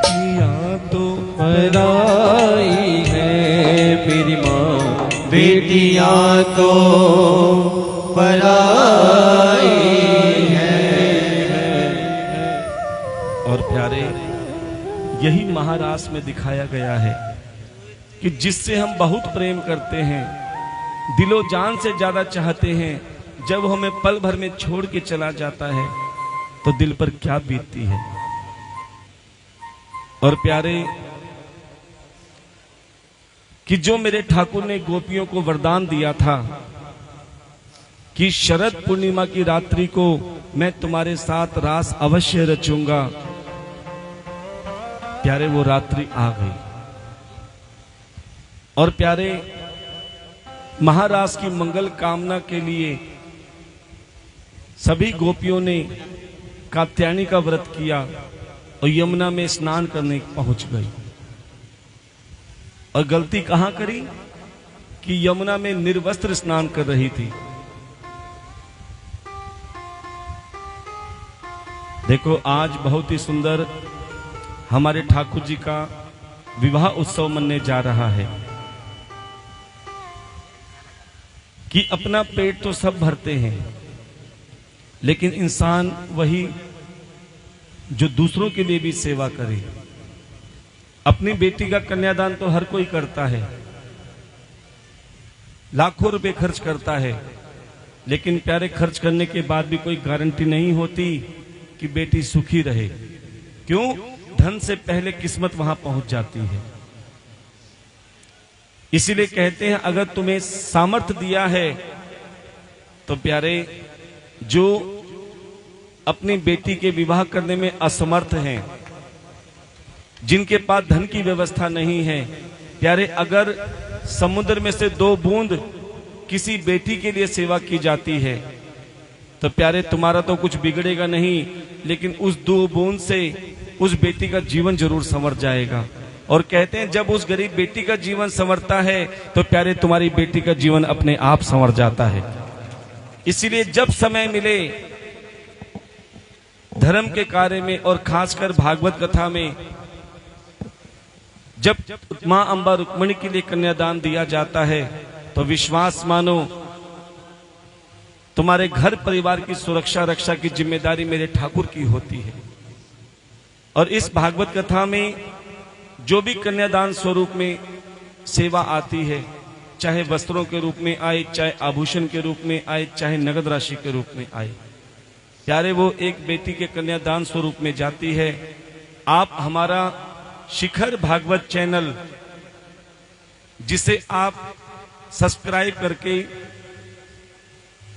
बेटियां तो पराई है, मेरी माँ बेटियां तो पराई है। और प्यारे, यही महारास में दिखाया गया है कि जिससे हम बहुत प्रेम करते हैं, दिलो जान से ज्यादा चाहते हैं, जब हमें पल भर में छोड़ के चला जाता है तो दिल पर क्या बीतती है। और प्यारे कि जो मेरे ठाकुर ने गोपियों को वरदान दिया था कि शरद पूर्णिमा की रात्रि को मैं तुम्हारे साथ रास अवश्य रचूंगा, प्यारे वो रात्रि आ गई। और प्यारे महाराज की मंगल कामना के लिए सभी गोपियों ने कात्यायनी का व्रत किया और यमुना में स्नान करने पहुंच गई। और गलती कहां करी कि यमुना में निर्वस्त्र स्नान कर रही थी। देखो आज बहुत ही सुंदर हमारे ठाकुर जी का विवाह उत्सव मनने जा रहा है कि अपना पेट तो सब भरते हैं, लेकिन इंसान वही जो दूसरों के लिए भी सेवा करे। अपनी बेटी का कन्यादान तो हर कोई करता है, लाखों रुपए खर्च करता है, लेकिन प्यारे खर्च करने के बाद भी कोई गारंटी नहीं होती कि बेटी सुखी रहे। क्यों? धन से पहले किस्मत वहां पहुंच जाती है। इसीलिए कहते हैं अगर तुम्हें सामर्थ्य दिया है तो प्यारे जो अपनी बेटी के विवाह करने में असमर्थ हैं, जिनके पास धन की व्यवस्था नहीं है, प्यारे अगर समुद्र में से 2 बूंद किसी बेटी के लिए सेवा की जाती है तो प्यारे तुम्हारा तो कुछ बिगड़ेगा नहीं, लेकिन उस 2 बूंद से उस बेटी का जीवन जरूर संवर जाएगा। और कहते हैं जब उस गरीब बेटी का जीवन संवरता है तो प्यारे तुम्हारी बेटी का जीवन अपने आप संवर जाता है। इसीलिए जब समय मिले धर्म के कार्य में और खासकर भागवत कथा में जब मां अंबा रुक्मिणी के लिए कन्यादान दिया जाता है तो विश्वास मानो तुम्हारे घर परिवार की सुरक्षा रक्षा की जिम्मेदारी मेरे ठाकुर की होती है। और इस भागवत कथा में जो भी कन्यादान स्वरूप में सेवा आती है, चाहे वस्त्रों के रूप में आए, चाहे आभूषण के रूप में आए, चाहे नगद राशि के रूप में आए, प्यारे वो एक बेटी के कन्यादान स्वरूप में जाती है। आप हमारा शिखर भागवत चैनल जिसे आप सब्सक्राइब करके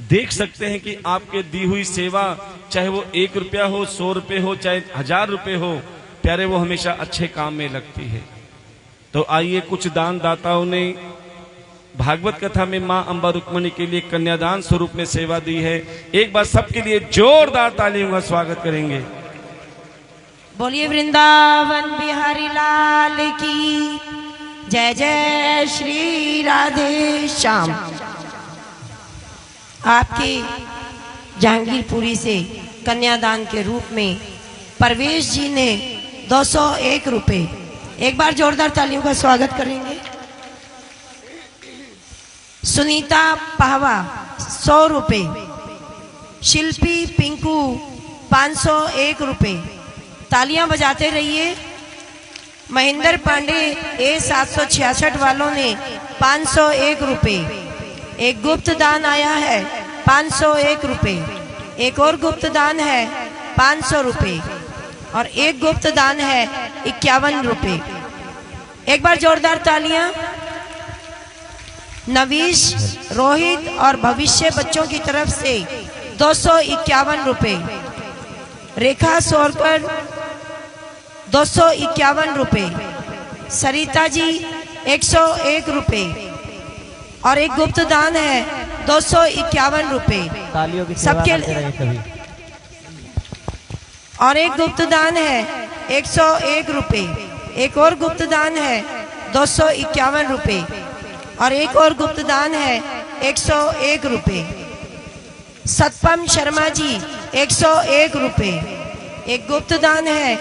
देख सकते हैं कि आपके दी हुई सेवा चाहे वो 1 रुपया हो, 100 रुपये हो, चाहे 1000 रुपये हो, प्यारे वो हमेशा अच्छे काम में लगती है। तो आइए कुछ दान दाताओं ने भागवत कथा में मां अंबा रुक्मिणी के लिए कन्यादान स्वरूप में सेवा दी है। एक बार सबके लिए जोरदार तालियों का स्वागत करेंगे। बोलिए वृंदावन बिहारी लाल की जय। जय श्री राधे श्याम। आपके जहांगीरपुरी से कन्यादान के रूप में परवेश जी ने 201 रुपए, एक बार जोरदार तालियों का स्वागत करेंगे। सुनीता पाहवा 100 रुपए, शिल्पी पिंकू 501 रुपए, तालियां बजाते रहिए। महेंद्र पांडे A766 वालों ने 501 रुपए, एक गुप्त दान आया है 501 रुपए, एक और गुप्त दान है 500 रुपए और एक गुप्त दान है 51 रुपए। एक बार जोरदार तालियां। नवीश, रोहित और भविष्य बच्चों की तरफ से 251 रुपए, रेखा सोरकर 251 रुपए, सरिता जी 101 रुपए और एक गुप्त दान है 251 रुपए सबके। और एक गुप्त दान है 101 रुपए, एक और गुप्त दान है 251 रुपए और एक और गुप्त दान है 101 रुपए। सतपम शर्मा जी 101 रुपए, एक गुप्त दान है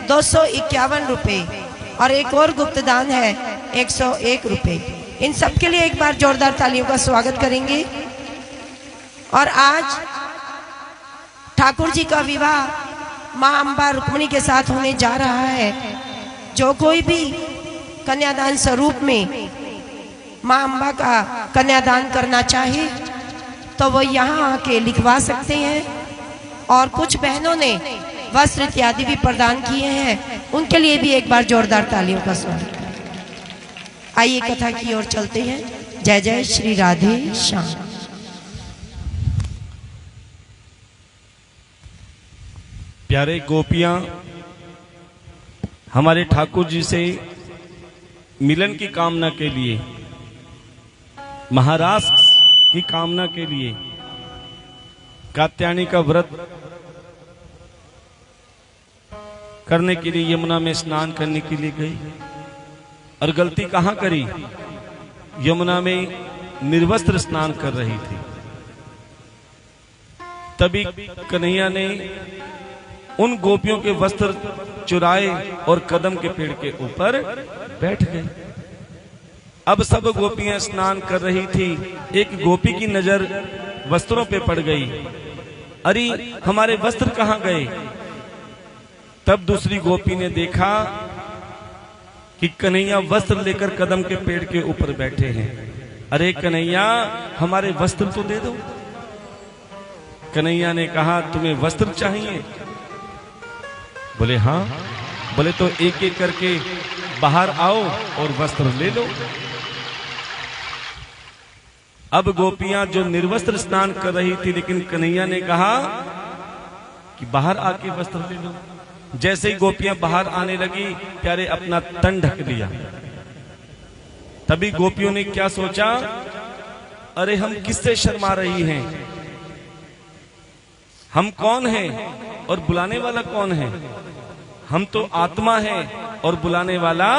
251 रुपए और एक और गुप्त दान है 101 रुपए। इन सबके लिए एक बार जोरदार तालियों का स्वागत करेंगे। और आज ठाकुर जी का विवाह मां अंबा रुक्मिणी के साथ होने जा रहा है। जो कोई भी कन्यादान स्वरूप में मां अंबा का कन्यादान करना चाहे तो वो यहाँ आके लिखवा सकते हैं। और कुछ बहनों ने वस्त्र इत्यादि भी प्रदान किए हैं, उनके लिए भी एक बार जोरदार तालियों का स्वागत। आइए कथा की ओर चलते हैं। जय जय श्री राधे श्याम। प्यारे गोपियां हमारे ठाकुर जी से मिलन की कामना के लिए, महाराज की कामना के लिए कात्यायनी का व्रत करने के लिए यमुना में स्नान करने के लिए गई। और गलती कहां करी? यमुना में निर्वस्त्र स्नान कर रही थी। तभी कन्हैया ने उन गोपियों के वस्त्र चुराए और कदम के पेड़ के ऊपर बैठ गए। अब सब गोपियां स्नान कर रही थी। एक गोपी की नजर वस्त्रों पे पड़ गई। अरे हमारे वस्त्र कहां गए? तब दूसरी गोपी ने देखा कि कन्हैया वस्त्र लेकर कदम के पेड़ के ऊपर बैठे हैं। अरे कन्हैया, हमारे वस्त्र तो दे दो। कन्हैया ने कहा, तुम्हें वस्त्र चाहिए? बोले हाँ। बोले तो एक एक करके बाहर आओ और वस्त्र ले लो। अब गोपियां जो निर्वस्त्र स्नान कर रही थी, लेकिन कन्हैया ने कहा कि बाहर आके वस्त्र ले लो। जैसे ही गोपियां बाहर आने लगी, प्यारे अपना तन ढक लिया। तभी गोपियों ने क्या सोचा, अरे हम किससे शर्मा रही हैं? हम कौन हैं और बुलाने वाला कौन है? हम तो आत्मा है और बुलाने वाला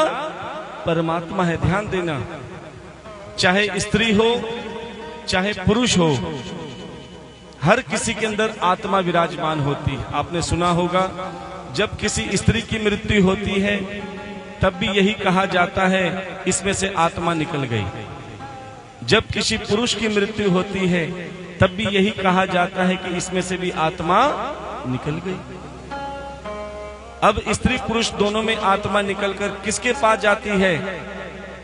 परमात्मा है। ध्यान देना, चाहे स्त्री हो चाहे पुरुष हो, हर किसी के अंदर आत्मा विराजमान होती है। आपने सुना होगा, जब किसी स्त्री की मृत्यु होती है तब भी यही कहा जाता है, इसमें से आत्मा निकल गई। जब किसी पुरुष की मृत्यु होती है तब भी यही कहा जाता है कि इसमें से भी आत्मा निकल गई। अब स्त्री पुरुष दोनों में आत्मा निकलकर किसके पास जाती है?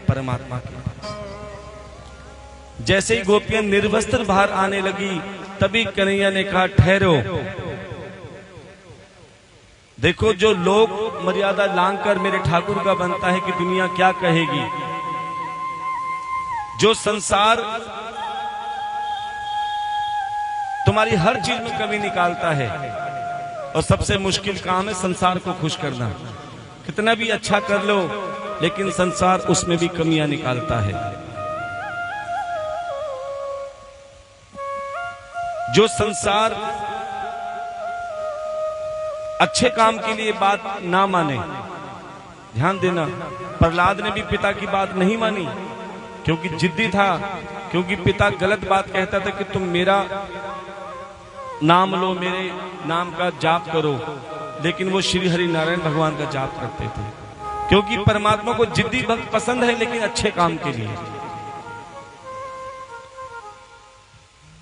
परमात्मा के पास। जैसे ही गोपियां निर्वस्त्र बाहर आने लगी, तभी कन्हैया ने कहा, ठहरो। देखो, जो लोग मर्यादा लांघकर मेरे ठाकुर का बनता है कि दुनिया क्या कहेगी। जो संसार तुम्हारी हर चीज में कमी निकालता है, और सबसे मुश्किल काम है संसार को खुश करना। कितना भी अच्छा कर लो, लेकिन संसार उसमें भी कमियां निकालता है। जो संसार अच्छे काम के लिए बात ना माने, ध्यान देना, प्रहलाद ने भी पिता की बात नहीं मानी क्योंकि जिद्दी था, क्योंकि पिता गलत बात कहता था कि तुम मेरा नाम लो, मेरे नाम का जाप करो, लेकिन वो श्री हरि नारायण भगवान का जाप करते थे। क्योंकि परमात्मा को जिद्दी भक्त पसंद है, लेकिन अच्छे काम के लिए।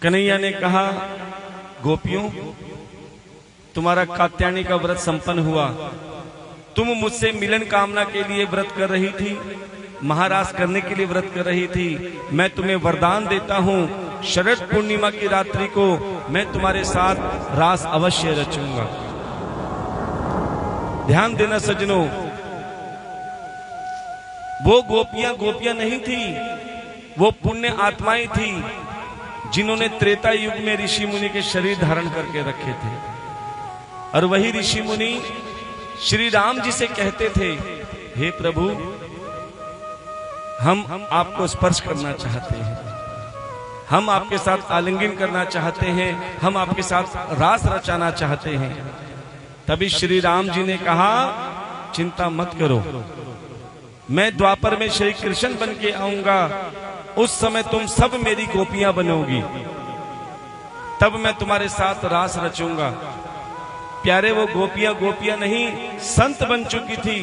कन्हैया ने कहा, गोपियों, तुम्हारा कात्यायनी का व्रत संपन्न हुआ। तुम मुझसे मिलन कामना के लिए व्रत कर रही थी, महारास करने के लिए व्रत कर रही थी। मैं तुम्हें वरदान देता हूं, शरद पूर्णिमा की रात्रि को मैं तुम्हारे साथ रास अवश्य रचूंगा। ध्यान देना सज्जनों, वो गोपियां नहीं थी, वो पुण्य आत्माएं थी जिन्होंने त्रेता युग में ऋषि मुनि के शरीर धारण करके रखे थे। और वही ऋषि मुनि श्री राम जी से कहते थे, हे प्रभु, हम आपको स्पर्श करना चाहते हैं, हम आपके साथ आलिंगन करना चाहते हैं, हम आपके साथ रास रचाना चाहते हैं। तभी श्री राम जी ने कहा, चिंता मत करो, मैं द्वापर में श्री कृष्ण बन के आऊंगा। उस समय तुम सब मेरी गोपियां बनोगी, तब मैं तुम्हारे साथ रास रचूंगा। प्यारे, वो गोपियां नहीं, संत बन चुकी थी,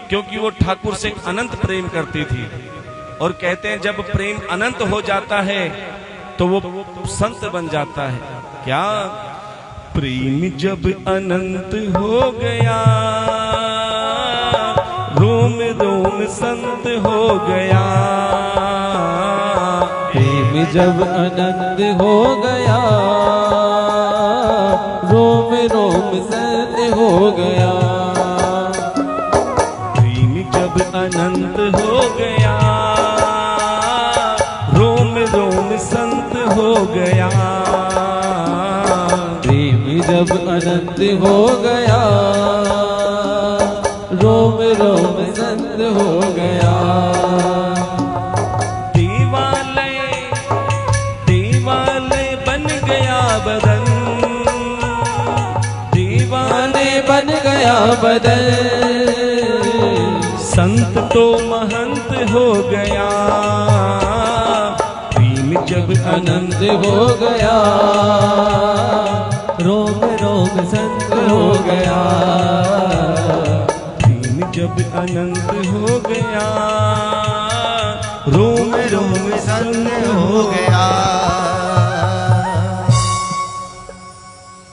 क्योंकि वो ठाकुर से अनंत प्रेम करती थी। और कहते हैं जब प्रेम अनंत हो जाता है तो वो संत बन जाता है। क्या प्रेम जब अनंत हो गया, रोम रोम संत हो गया। प्रेम जब अनंत हो गया, रोम रोम संत हो गया। प्रेम जब अनंत हो गया, रोम रोम संत हो गया। प्रेम जब अनंत हो गया, रोम रोम संत हो गया। देवालय देवालय बन गया बदन, देवालय बन गया बदन। संत तो महंत हो गया। प्रेम जब अनंत हो गया, रोम रोम संत हो गया। प्रेम जब अनंत हो गया, रोम रोम संत हो गया।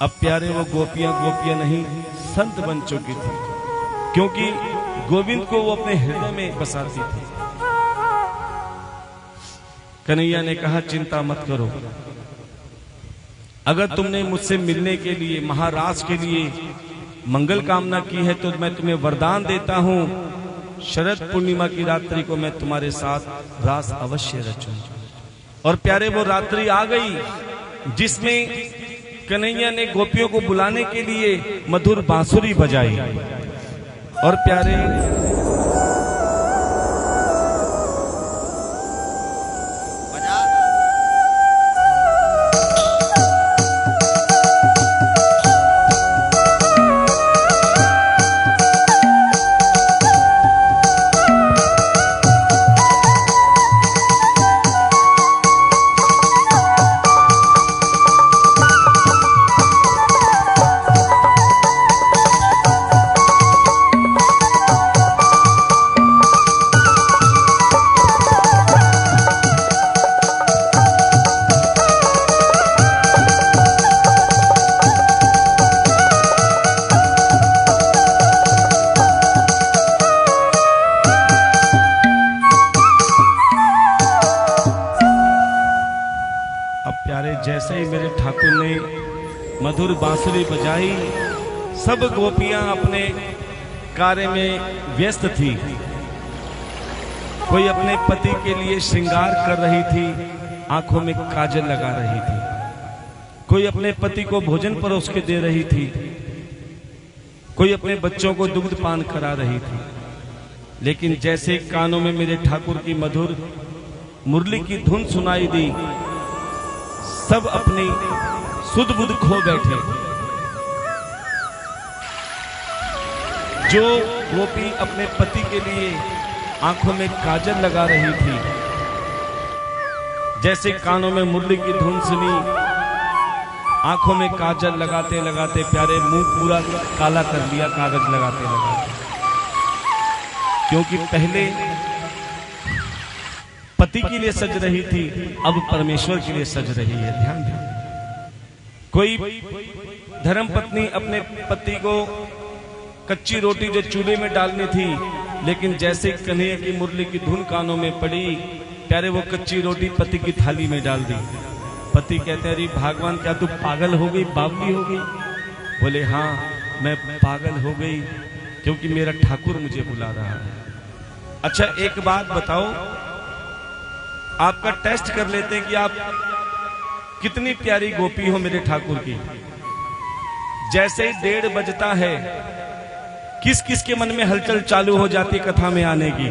अब प्यारे वो गोपियां गोपियां नहीं संत बन चुकी थी, क्योंकि गोविंद को वो अपने हृदय में बसाती थी। कन्हैया ने कहा चिंता मत करो, अगर तुमने मुझसे मिलने के लिए महाराज के लिए मंगल कामना की है तो मैं तुम्हें वरदान देता हूं, शरद पूर्णिमा की रात्रि को मैं तुम्हारे साथ रास अवश्य रचूंगा। और प्यारे वो रात्रि आ गई जिसमें कन्हैया ने गोपियों को बुलाने के लिए मधुर बांसुरी बजाई। और प्यारे जैसे ही मेरे ठाकुर ने मधुर बांसुरी बजाई, सब गोपियां अपने कार्य में व्यस्त थी। कोई अपने पति के लिए श्रृंगार कर रही थी, आंखों में काजल लगा रही थी। कोई अपने पति को भोजन परोस के दे रही थी, कोई अपने बच्चों को दुग्ध पान करा रही थी। लेकिन जैसे कानों में मेरे ठाकुर की मधुर मुरली की धुन सुनाई दी, सब अपनी सुध बुध खो बैठे। जो गोपी अपने पति के लिए आंखों में काजल लगा रही थी, जैसे कानों में मुरली की धुन सुनी, आंखों में काजल लगाते लगाते प्यारे मुंह पूरा काला कर लिया कागज लगाते लगाते। क्योंकि पहले पति के लिए सज रही थी, अब परमेश्वर के लिए सज रही है। ध्यान दें, कोई धर्म पत्नी अपने पति को कच्ची रोटी जो चूल्हे में डालनी थी, लेकिन जैसे कन्हैया की मुरली की धुन कानों में पड़ी, प्यारे वो कच्ची रोटी पति की थाली में डाल दी। पति कहते हैं, अरे भगवान क्या तू पागल हो गई, बावली हो गई? बोले हाँ, मैं पागल हो गई क्योंकि मेरा ठाकुर मुझे बुला रहा है। अच्छा एक बात बताओ, आपका टेस्ट कर लेते हैं कि आप कितनी प्यारी गोपी हो मेरे ठाकुर की। जैसे ही 1:30 बजता है, किस किस के मन में हलचल चालू हो जाती कथा में आने की,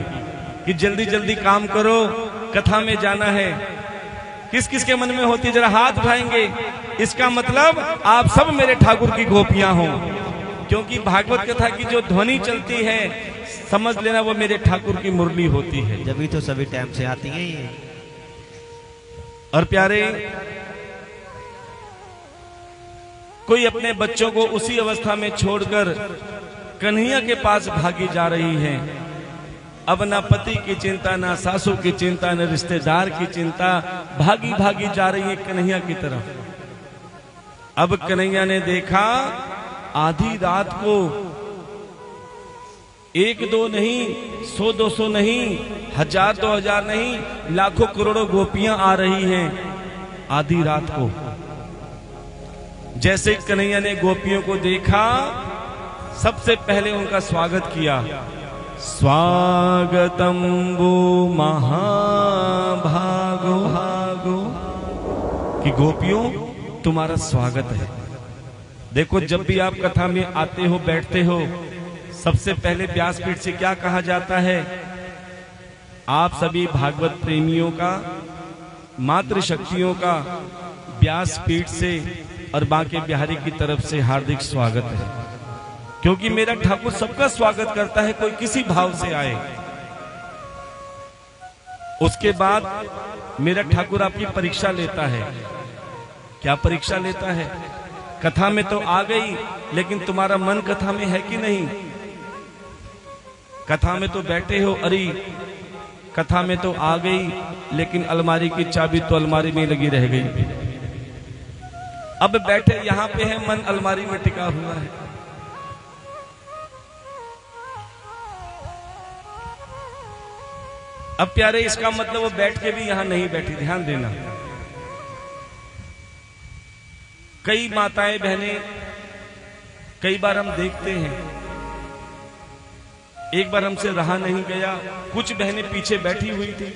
कि जल्दी जल्दी काम करो, कथा में जाना है। किस किस के मन में होती, जरा हाथ उठाएंगे। इसका मतलब आप सब मेरे ठाकुर की गोपियां हो, क्योंकि भागवत कथा की जो ध्वनि चलती है, समझ लेना वो मेरे ठाकुर की मुरली होती है। जब भी तो सभी टाइम से आती है ये। और प्यारे, कोई अपने बच्चों को उसी अवस्था में छोड़कर कन्हैया के पास भागी जा रही है। अब ना पति की चिंता, ना सासू की चिंता, ना रिश्तेदार की चिंता, भागी भागी जा रही है कन्हैया की तरफ। अब कन्हैया ने देखा आधी रात को 1-2 नहीं, 100-200 नहीं, 1000-2000 नहीं, लाखों करोड़ों गोपियां आ रही हैं आधी रात को। जैसे कन्हैया ने गोपियों को देखा, सबसे पहले उनका स्वागत किया। स्वागतम वो महाभागो भागो कि गोपियों तुम्हारा स्वागत है। देखो जब भी आप कथा में आते हो बैठते हो, सबसे पहले व्यासपीठ से क्या कहा जाता है? आप सभी भागवत प्रेमियों का, मातृशक्तियों का व्यासपीठ से और बांके बिहारी की तरफ से हार्दिक स्वागत है। क्योंकि मेरा ठाकुर सबका स्वागत करता है, कोई किसी भाव से आए। उसके बाद मेरा ठाकुर आपकी परीक्षा लेता है। क्या परीक्षा लेता है? कथा में तो आ गई, लेकिन तुम्हारा मन कथा में है कि नहीं? कथा में तो बैठे हो, अरे कथा में तो आ गई, लेकिन अलमारी की चाबी तो अलमारी में लगी रह गई। अब बैठे यहां पे है, मन अलमारी में टिका हुआ है। अब प्यारे, इसका मतलब वो बैठ के भी यहां नहीं बैठी। ध्यान देना, कई माताएं बहनें, कई बार हम देखते हैं, एक बार हमसे रहा नहीं गया, कुछ बहनें पीछे बैठी हुई थी,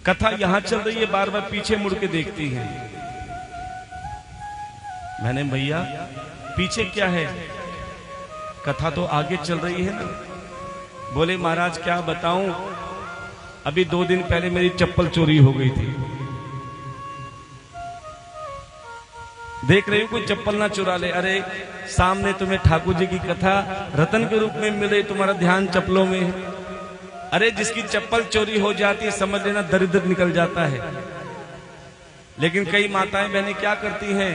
कथा यहां चल रही है, बार बार पीछे मुड़ के देखती हैं। मैंने भैया पीछे क्या है? कथा तो आगे चल रही है ना। बोले महाराज क्या बताऊं, अभी 2 दिन पहले मेरी चप्पल चोरी हो गई थी। देख रही हूं कोई चप्पल ना चुरा ले। अरे सामने तुम्हें ठाकुर जी की कथा रतन के रूप में मिल रही, तुम्हारा ध्यान चप्पलों में है। अरे जिसकी चप्पल चोरी हो जाती है, समझ लेना दरिद्र निकल जाता है। लेकिन कई माताएं बहनें क्या करती हैं,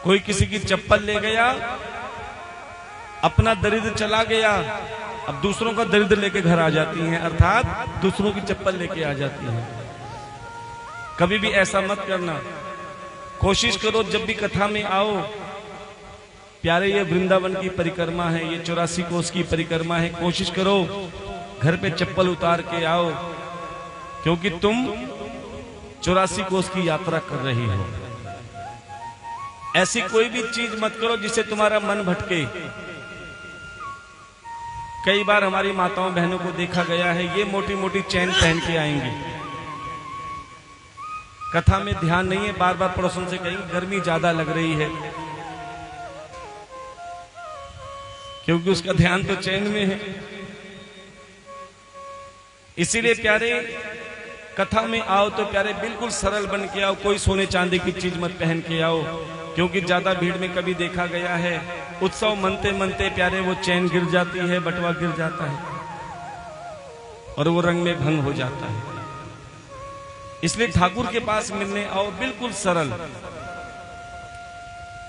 कोई किसी की चप्पल ले गया, अपना दरिद्र चला गया, अब दूसरों का दरिद्र लेके घर आ जाती हैं, अर्थात दूसरों की चप्पल लेके आ जाती हैं। कभी भी ऐसा मत करना। कोशिश करो जब भी कथा में आओ, प्यारे ये वृंदावन की परिक्रमा है, ये 84 कोस की परिक्रमा है, कोशिश करो घर पे चप्पल उतार के आओ, क्योंकि तुम 84 कोस की यात्रा कर रही हो। ऐसी कोई भी चीज मत करो जिससे तुम्हारा मन भटके। कई बार हमारी माताओं बहनों को देखा गया है, ये मोटी मोटी चैन पहन के आएंगी, कथा में ध्यान नहीं है, बार बार पड़ोसन से कहेंगे गर्मी ज्यादा लग रही है, क्योंकि उसका ध्यान तो चैन में है। इसीलिए प्यारे कथा में आओ तो प्यारे बिल्कुल सरल बन के आओ, कोई सोने चांदी की चीज मत पहन के आओ, क्योंकि ज्यादा भीड़ में कभी देखा गया है उत्सव मनते मनते प्यारे वो चैन गिर जाती है, बटवा गिर जाता है और वो रंग में भंग हो जाता है। इसलिए ठाकुर के पास मिलने आओ, बिल्कुल सरल।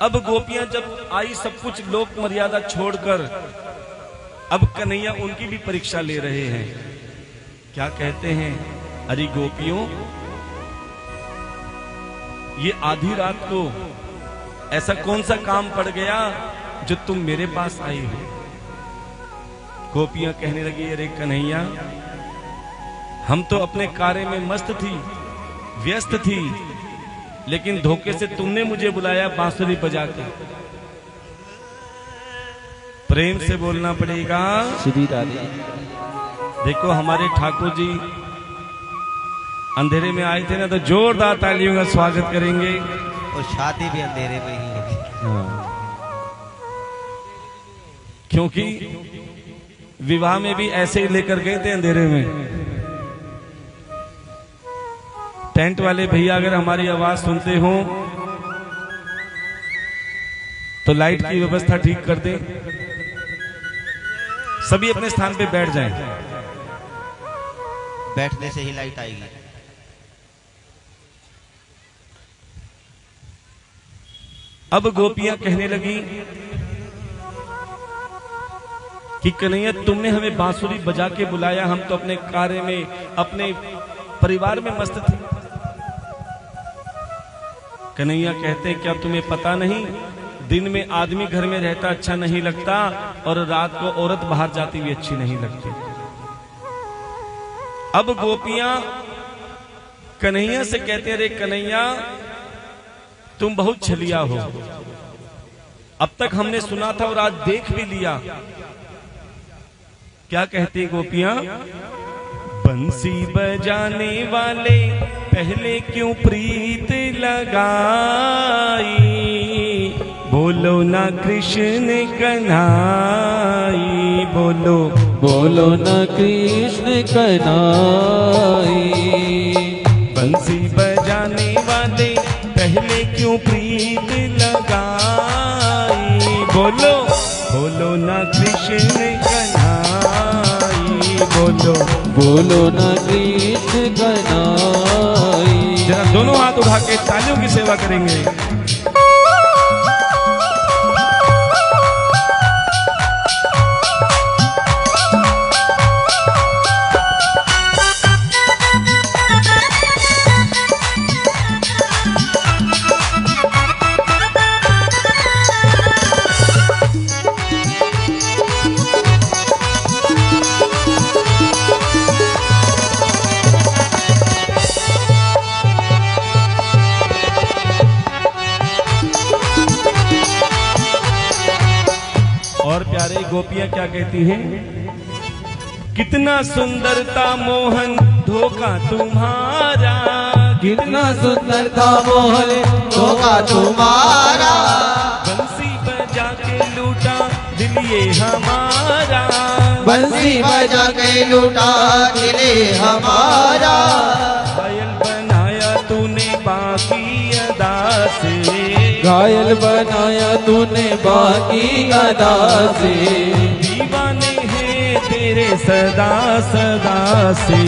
अब गोपियां जब आई, सब कुछ लोक मर्यादा छोड़कर अब कन्हैया उनकी भी परीक्षा ले रहे हैं। क्या कहते हैं? अरे गोपियों, ये आधी रात को ऐसा कौन सा काम पड़ गया जो तुम मेरे पास आई हो? गोपियां कहने लगी, अरे कन्हैया, हम तो अपने कार्य में मस्त थी, व्यस्त थी, लेकिन धोखे से तुमने मुझे बुलाया बांसुरी बजा के। प्रेम से बोलना पड़ेगा। श्री राधे। देखो हमारे ठाकुर जी अंधेरे में आए थे ना, तो जोरदार तालियों का स्वागत करेंगे। और शादी भी अंधेरे में ही होगी। क्योंकि विवाह में भी ऐसे ही लेकर गए थे अंधेरे में। टेंट वाले भैया अगर हमारी आवाज सुनते हो तो लाइट की व्यवस्था ठीक कर दें, सभी अपने स्थान पे बैठ जाएं। बैठने से ही लाइट आएगी। अब गोपियां कहने लगी कि कन्हैया, तुमने हमें बांसुरी बजा के बुलाया, हम तो अपने कार्य में, अपने परिवार में मस्त थे। कन्हैया कहते हैं, क्या तुम्हें पता नहीं, दिन में आदमी घर में रहता अच्छा नहीं लगता, और रात को औरत बाहर जाती हुई अच्छी नहीं लगती। अब गोपियां कन्हैया से कहते हैं, अरे कन्हैया, तुम बहुत छलिया हो, अब तक हमने सुना था और आज देख भी लिया। क्या कहती गोपियां? बंसी बजाने वाले पहले क्यों प्रीत लगाई, बोलो ना कृष्ण कन्हाई, बोलो बोलो न कृष्ण कन्हाई। बंसी बजाने वाले पहले क्यों प्रीत लगाई, बोलो बोलो ना कृष्ण कन्हाई, बोलो बोलो न कृष्ण कन्हाई। जरा दोनों हाथ उठा के तालियों की सेवा करेंगे। और प्यारे गोपियां क्या कहती हैं? कितना सुंदरता मोहन धोखा तुम्हारा, कितना सुंदर था मोहन धोखा तुम्हारा, बंसी बजा के लूटा दिल ये हमारा, बंसी बजा के लूटा दिले हमारा, घायल बनाया तूने बाकी अदा से, घायल बनाया तूने बाकी अदा से। दीवाने हैं तेरे सदा सदा से,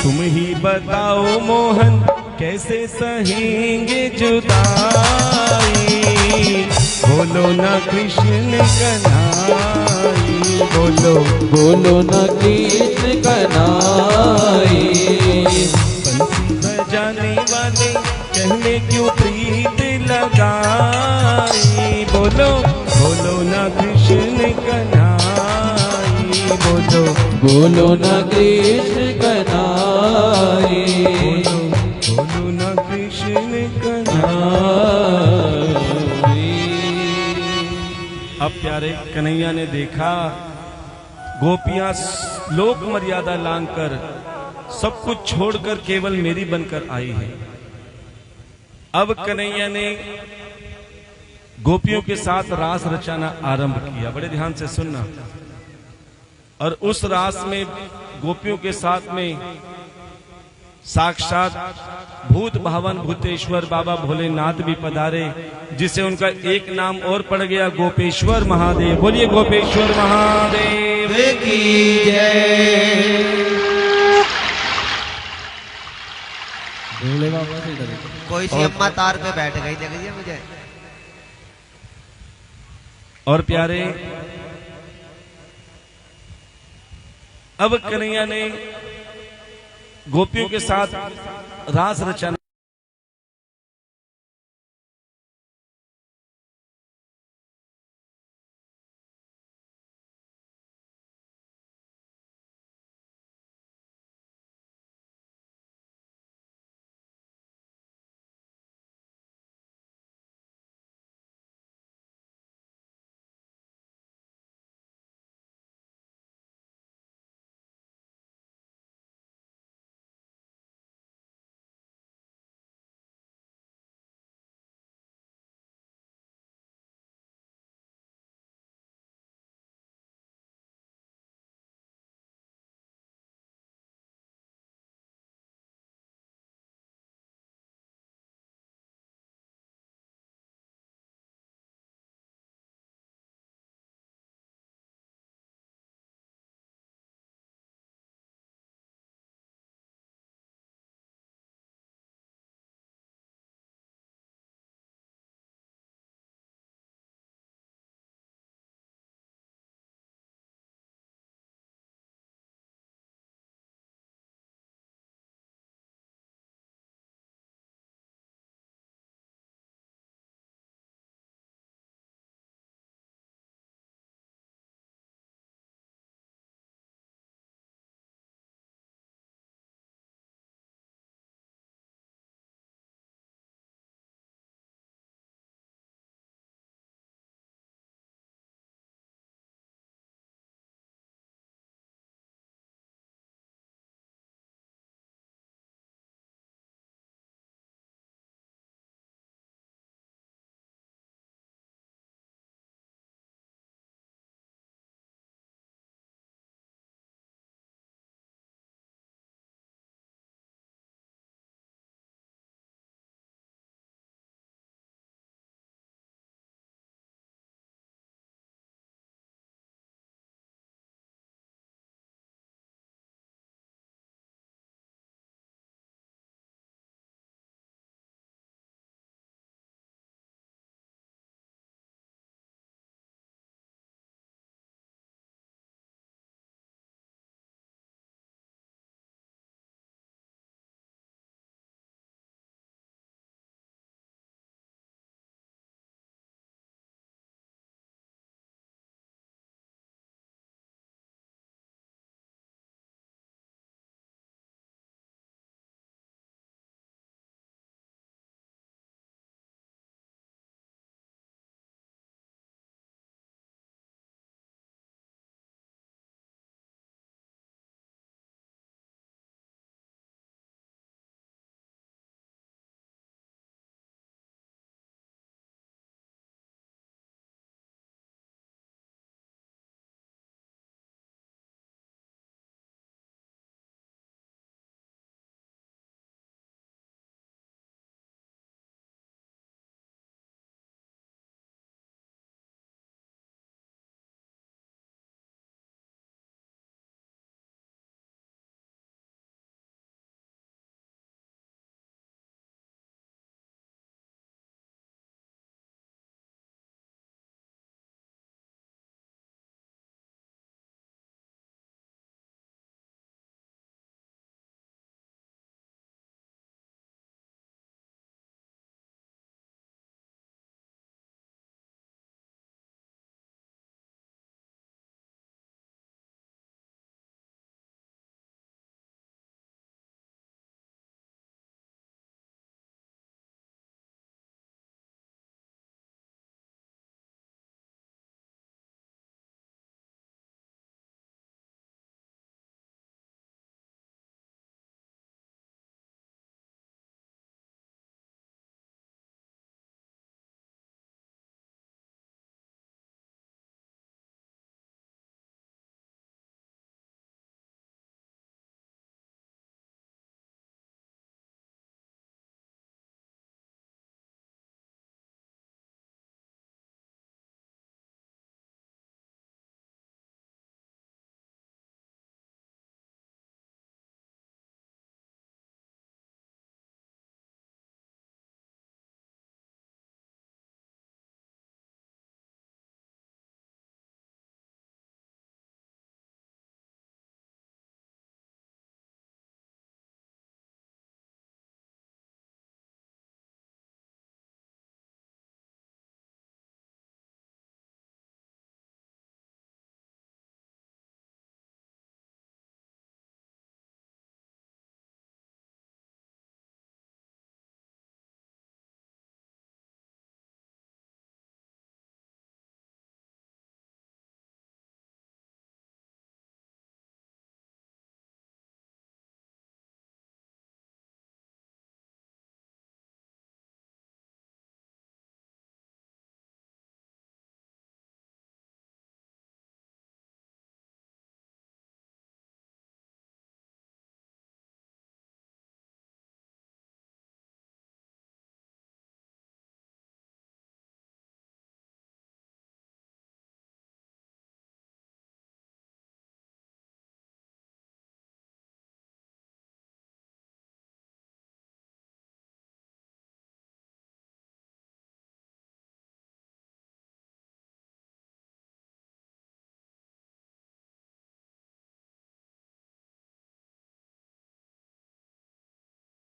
तुम ही बताओ मोहन कैसे सहेंगे जुदाई, बोलो ना कृष्ण कन्हाई, बोलो बोलो न कृष्ण कन्हाई। बंसी बजाने वाले कहने क्यों प्रीत लगाई, बोलो बोलो ना कृष्ण कन्हाई, बोलो बोलो न कृष्ण कन्हाई। बोलो ना कृष्ण कन्हाई। अब प्यारे कन्हैया ने देखा गोपियां लोक मर्यादा लांघकर सब कुछ छोड़कर केवल मेरी बनकर आई है। अब कन्हैया ने गोपियों के साथ रास रचाना आरंभ किया। बड़े ध्यान से सुनना। और उस रास में गोपियों के साथ में साक्षात भूत भावन भूतेश्वर बाबा भोलेनाथ भी पधारे, जिसे उनका एक नाम और पड़ गया गोपेश्वर महादेव। बोलिए गोपेश्वर महादेव की जय। कोई सी अम्मा तार पे बैठ गई लग रही है मुझे। और प्यारे अब कन्हैया ने गोपियों के साथ रास रचना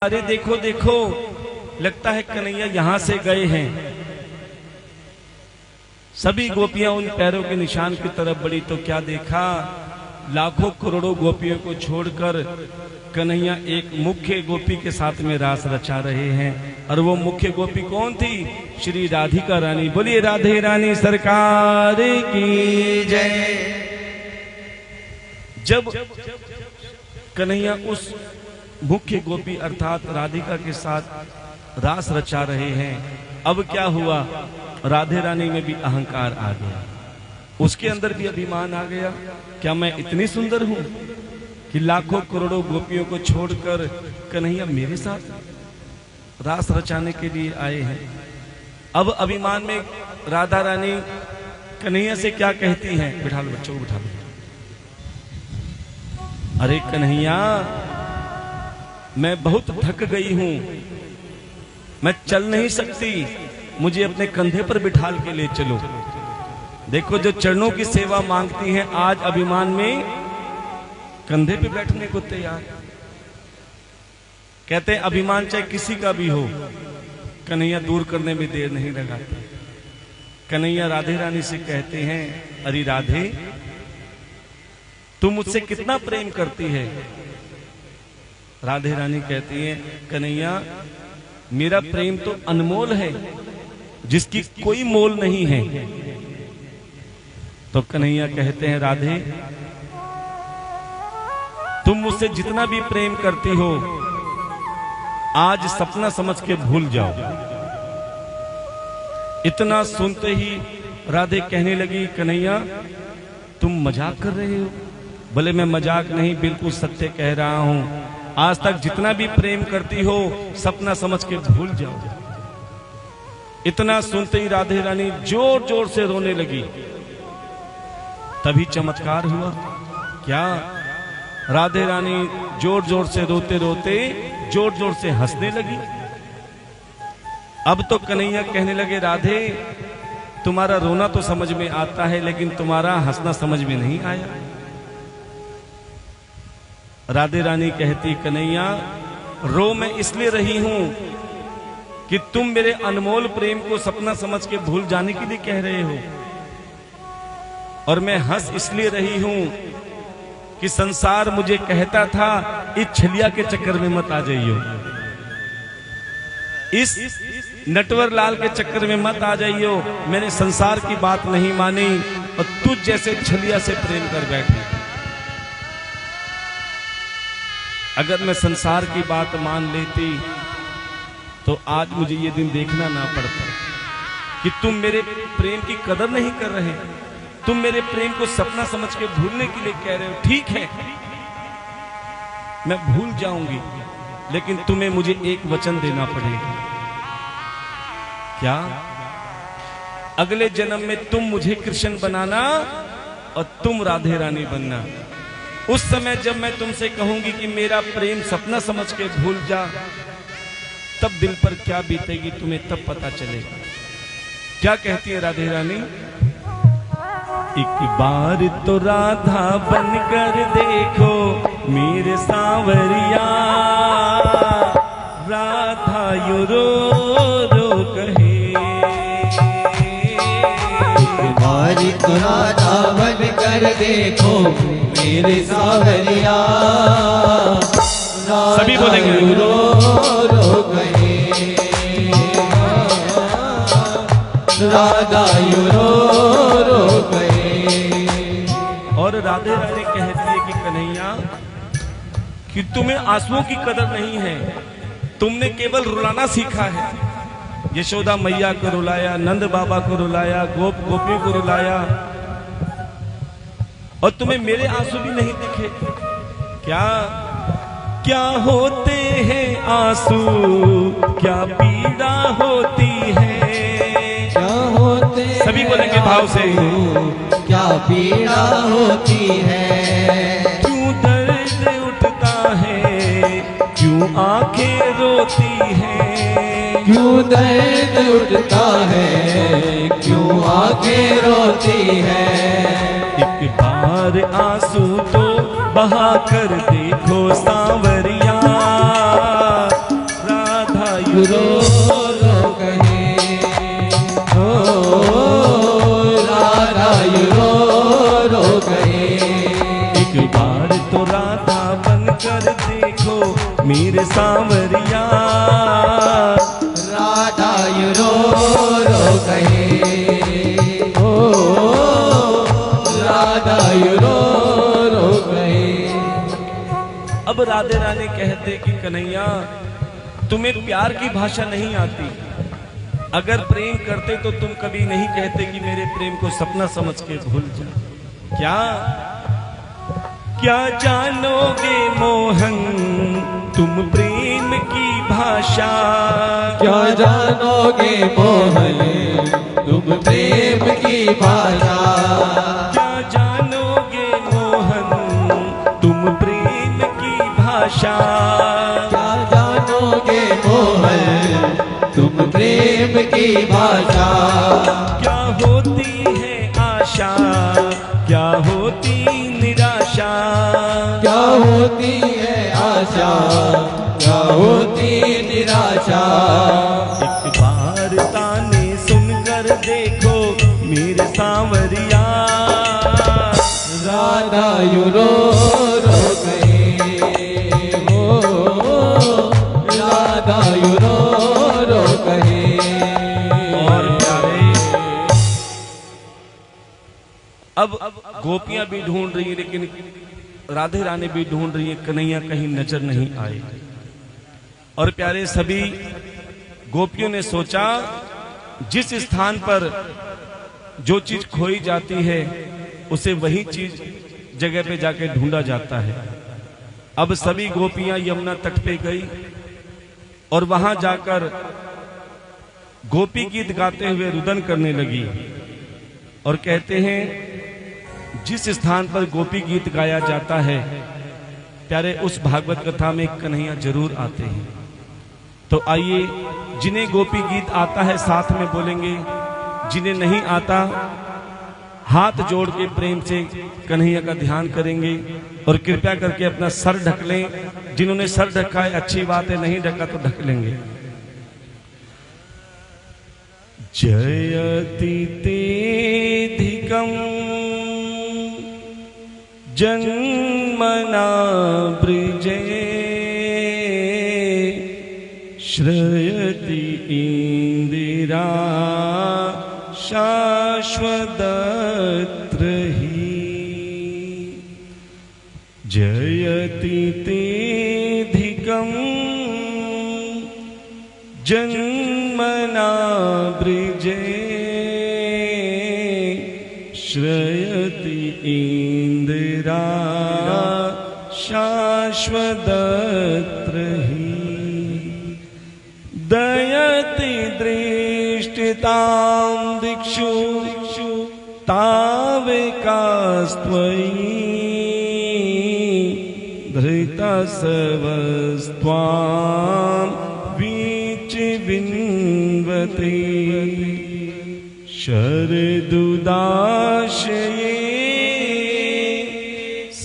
अरे देखो देखो, लगता है कन्हैया यहां से गए हैं। सभी गोपियां उन पैरों के निशान की तरफ बढ़ी तो क्या देखा, लाखों करोड़ों गोपियों को छोड़कर कन्हैया एक मुख्य गोपी के साथ में रास रचा रहे हैं। और वो मुख्य गोपी कौन थी? श्री राधिका रानी। बोलिए राधे रानी सरकार की जय। जब कन्हैया उस मुख्य गोपी अर्थात राधिका के साथ रास रचा रहे हैं, अब क्या हुआ, राधे रानी में भी अहंकार आ गया, उसके अंदर भी अभिमान आ गया। क्या मैं इतनी सुंदर हूं कि लाखों करोड़ों गोपियों को छोड़कर कन्हैया मेरे साथ रास रचाने के लिए आए हैं? अब अभिमान में राधा रानी कन्हैया से क्या कहती हैं? बिठा लो बच्चों को, बिठा लो। अरे कन्हैया, मैं बहुत थक गई हूं, मैं चल नहीं सकती, मुझे अपने कंधे पर बिठाल के ले चलो। देखो, जो चरणों की सेवा मांगती हैं आज अभिमान में कंधे पे बैठने को तैयार। कहते हैं अभिमान चाहे किसी का भी हो, कन्हैया दूर करने में देर नहीं लगाते। कन्हैया राधे रानी से कहते हैं, अरे राधे, तू मुझसे कितना प्रेम करती है? राधे रानी कहती है, कन्हैया, मेरा प्रेम तो अनमोल है, जिसकी कोई मोल नहीं है। तो कन्हैया कहते हैं, राधे, तुम मुझसे जितना भी प्रेम करती हो, आज सपना समझ के भूल जाओ। इतना सुनते ही राधे कहने लगी, कन्हैया, तुम मजाक कर रहे हो? बोले, मैं मजाक नहीं, बिल्कुल सत्य कह रहा हूं। आज तक जितना भी प्रेम करती हो, सपना समझ के भूल जाओ। इतना सुनते ही राधे रानी जोर जोर से रोने लगी। तभी चमत्कार हुआ। क्या? राधे रानी जोर जोर से रोते रोते जोर जोर से हंसने लगी। अब तो कन्हैया कहने लगे, राधे, तुम्हारा रोना तो समझ में आता है, लेकिन तुम्हारा हंसना समझ में नहीं आया। राधे रानी कहती, कन्हैया, रो मैं इसलिए रही हूं कि तुम मेरे अनमोल प्रेम को सपना समझ के भूल जाने के लिए कह रहे हो, और मैं हंस इसलिए रही हूं कि संसार मुझे कहता था, इस छलिया के चक्कर में मत आ जाइयो, इस नटवर लाल के चक्कर में मत आ जाइयो। मैंने संसार की बात नहीं मानी और तुझ जैसे छलिया से प्रेम कर बैठी। अगर मैं संसार की बात मान लेती तो आज मुझे ये दिन देखना ना पड़ता कि तुम मेरे प्रेम की कदर नहीं कर रहे, तुम मेरे प्रेम को सपना समझ के भूलने के लिए कह रहे हो। ठीक है, मैं भूल जाऊंगी, लेकिन तुम्हें मुझे एक वचन देना पड़ेगा। क्या? अगले जन्म में तुम मुझे कृष्ण बनाना और तुम राधे रानी बनना। उस समय जब मैं तुमसे कहूंगी कि मेरा प्रेम सपना समझ के भूल जा, तब दिल पर क्या बीतेगी तुम्हें तब पता चलेगा। क्या कहती है राधे रानी? एक बार तो राधा बनकर देखो मेरे सांवरिया, राधा यू रो रो कहे। एक बार तो राधा बनकर देखो मेरे सांवरिया, सभी बोलेंगे, रो रो कहे, राधा यू रो रो कहे। और राधे रानी कहती है कि कन्हैया, कि तुम्हें आंसुओं की कदर नहीं है, तुमने केवल रुलाना सीखा है। यशोदा मैया को रुलाया, नंद बाबा को रुलाया, गोपियों को रुलाया, और तुम्हें मेरे आंसू भी नहीं दिखे। क्या क्या होते हैं आंसू, क्या पीड़ा होती है, क्या होते सभी बोलेंगे भाव से, क्या पीड़ा होती है। क्यों दर्द उठता है, क्यों आंखें रोती है, क्यों दर्द उठता है, क्यों आंखें रोती है। एक बार आंसू तो बहा कर देखो सांवरिया, रो रो कहे, ओ राधा रो रो कहे। एक बार तो राधा बनकर देखो मेरे सांवरिया, राधा रो रो कहे, ओ राधा रो रो कहे। अब राधे रानी कहते कि कन्हैया तुम्हें प्यार की भाषा नहीं आती, अगर प्रेम करते तो तुम कभी नहीं कहते कि मेरे प्रेम को सपना समझ के भूल जा। क्या क्या जानोगे मोहन तुम प्रेम की भाषा, क्या जानोगे मोहन तुम प्रेम की भाषा, क्या जानोगे मोहन तुम प्रेम की भाषा, क्या जानोगे मोहन तुम प्रेम की भाषा। क्या होती है आशा क्या होती निराशा, क्या होती है आशा, क्या होती निराशा। एक बार ताने सुनकर देखो मेरे सांवरिया, राधा रो रो गए, हो राधा रो रो कहे। और प्यारे अब गोपियां भी ढूंढ रही है, लेकिन राधे रानी भी ढूंढ रही है, कन्हैया कहीं नजर नहीं आए। और प्यारे सभी गोपियों ने सोचा जिस स्थान पर जो चीज खोई जाती है उसे वही चीज जगह पे जाके ढूंढा जाता है। अब सभी गोपियां यमुना तट पे गई और वहां जाकर गोपी गीत गाते हुए रुदन करने लगी और कहते हैं जिस स्थान पर गोपी गीत गाया जाता है प्यारे उस भागवत कथा में कन्हैया जरूर आते हैं। तो आइए जिन्हें गोपी गीत आता है साथ में बोलेंगे, जिन्हें नहीं आता हाथ जोड़ के प्रेम से कन्हैया का ध्यान करेंगे और कृपया करके अपना सर ढक लें। जिन्होंने सर ढका है अच्छी बात है, नहीं ढका तो ढक लेंगे। जयति तेधिकं जन्मना ब्रिजे श्रयति इंदिरा शाश्वतत्र हि। जयति तेधिकं जन्मना ब्रिजे श्रयति इंदिरा शाश्वतत्र हि। दयति दृष्टितां दिक्षु ताविकास्त्वयि धृतसवस्त्वां विचिविन्वते शरदुदाशये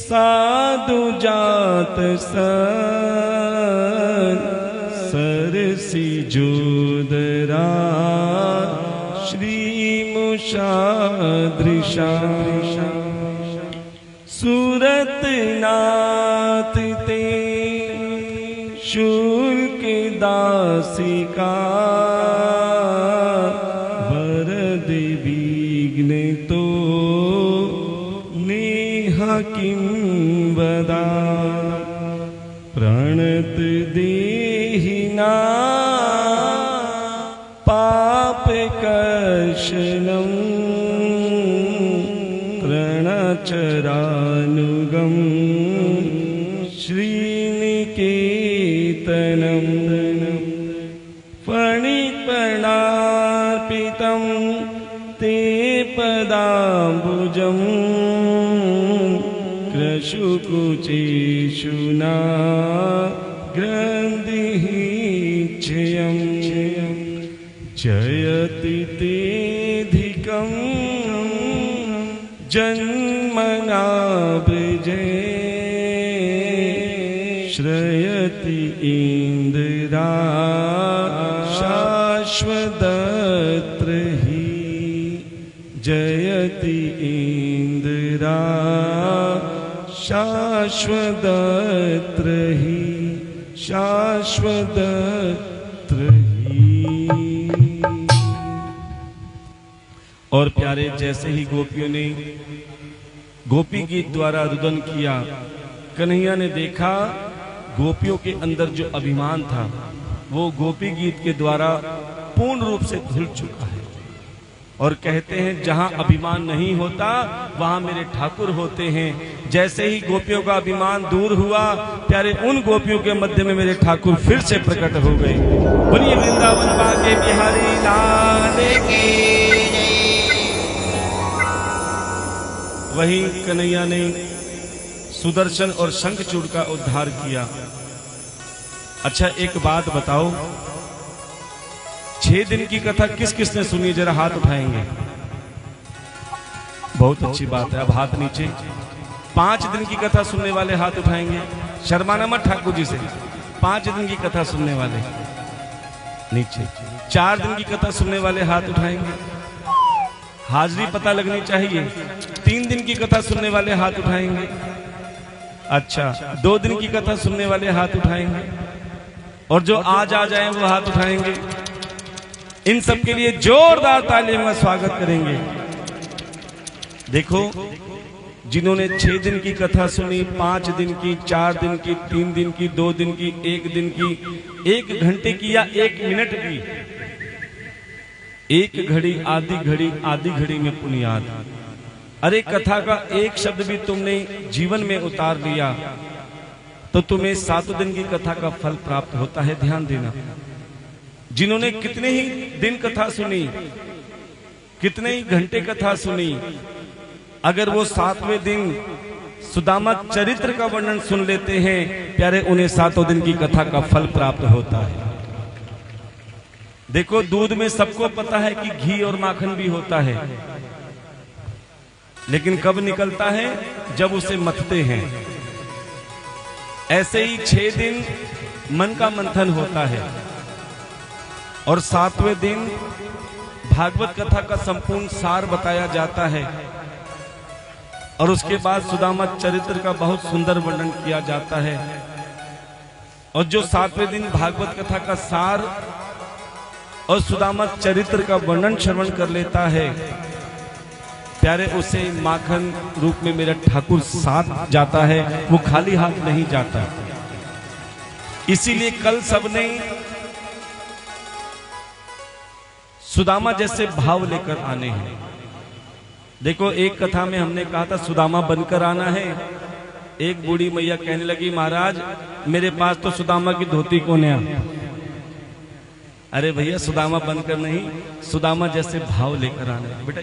साधुजातसन् सरसिजोदरा श्रीमुषादृशा सुरतनाथ ते शुल्कदासिका वरद विघ्नतो नेह किं वदा। प्रणत देहिना पापकर्षणं तृणचरानुगं श्रीनिकेतनं फणिपर्णार्पितं ते पदाम्बुजं क्रशुकुचेषुना ग्रन्थिः क्षयं। जयति तेधिकं जन्मना ब्रिजे श्रयति इंदिरा शाश्वतत्र हि जयति इंदिरा शाश्वतत्र हि शाश्वतत्र ही। और प्यारे जैसे ही गोपियों ने गोपी गीत द्वारा रुदन किया, कन्हैया ने देखा गोपियों के अंदर जो अभिमान था वो गोपी गीत के द्वारा पूर्ण रूप से धुल चुका है। और कहते हैं जहां अभिमान नहीं होता वहां मेरे ठाकुर होते हैं। जैसे ही गोपियों का अभिमान दूर हुआ, प्यारे उन गोपियों के मध्य में मेरे ठाकुर फिर से प्रकट हो गए। बोलिए वृंदावन बाके बिहारी लाल की। वही कन्हैया ने सुदर्शन और शंखचूड़ का उद्धार किया। अच्छा एक बात बताओ, 6 दिन की कथा किस किसने सुनी? जरा हाथ उठाएंगे। बहुत अच्छी बात है, अब हाथ नीचे। 5 दिन की कथा सुनने वाले हाथ उठाएंगे। शर्माना मत ठाकुर जी से। 5 दिन की कथा सुनने वाले नीचे। 4 दिन की कथा सुनने वाले हाथ उठाएंगे। हाजिरी पता लगनी चाहिए। 3 दिन की कथा सुनने वाले हाथ उठाएंगे। अच्छा 2 दिन की कथा सुनने वाले हाथ उठाएंगे। और जो आज आ जाएं वो हाथ उठाएंगे। इन सब के लिए जोरदार तालियों का स्वागत करेंगे। देखो जिन्होंने 6 दिन की कथा सुनी, 5 दिन की, 4 दिन की, 3 दिन की, 2 दिन की, 1 दिन की, 1 घंटे की या 1 मिनट की, 1 घड़ी आधी घड़ी में पुनियाद। अरे कथा का एक शब्द भी तुमने जीवन में उतार लिया तो तुम्हें 7 दिन की कथा का फल प्राप्त होता है। ध्यान देना। जिन्होंने कितने ही दिन कथा सुनी, कितने ही घंटे कथा सुनी, अगर वो 7वें दिन सुदामा चरित्र का वर्णन सुन लेते हैं, प्यारे उन्हें 7 दिन की कथा का फल प्राप्त होता है। देखो दूध में सबको पता है कि घी और माखन भी होता है, लेकिन कब निकलता है? जब उसे मथते हैं। ऐसे ही 6 दिन मन का मंथन होता है और 7वें दिन भागवत कथा का संपूर्ण सार बताया जाता है और उसके बाद सुदामा चरित्र का बहुत सुंदर वर्णन किया जाता है। और जो 7वें दिन भागवत कथा का सार और सुदामा चरित्र का वर्णन श्रवण कर लेता है, प्यारे उसे माखन रूप में मेरा ठाकुर साथ जाता है, वो खाली हाथ नहीं जाता। इसीलिए कल सबने सुदामा जैसे भाव लेकर आने हैं। देखो एक कथा में हमने कहा था सुदामा बनकर आना है। एक बूढ़ी मैया कहने लगी महाराज मेरे पास तो सुदामा की धोती कौन है? अरे भैया सुदामा बनकर नहीं, सुदामा जैसे भाव लेकर आना है। बेटा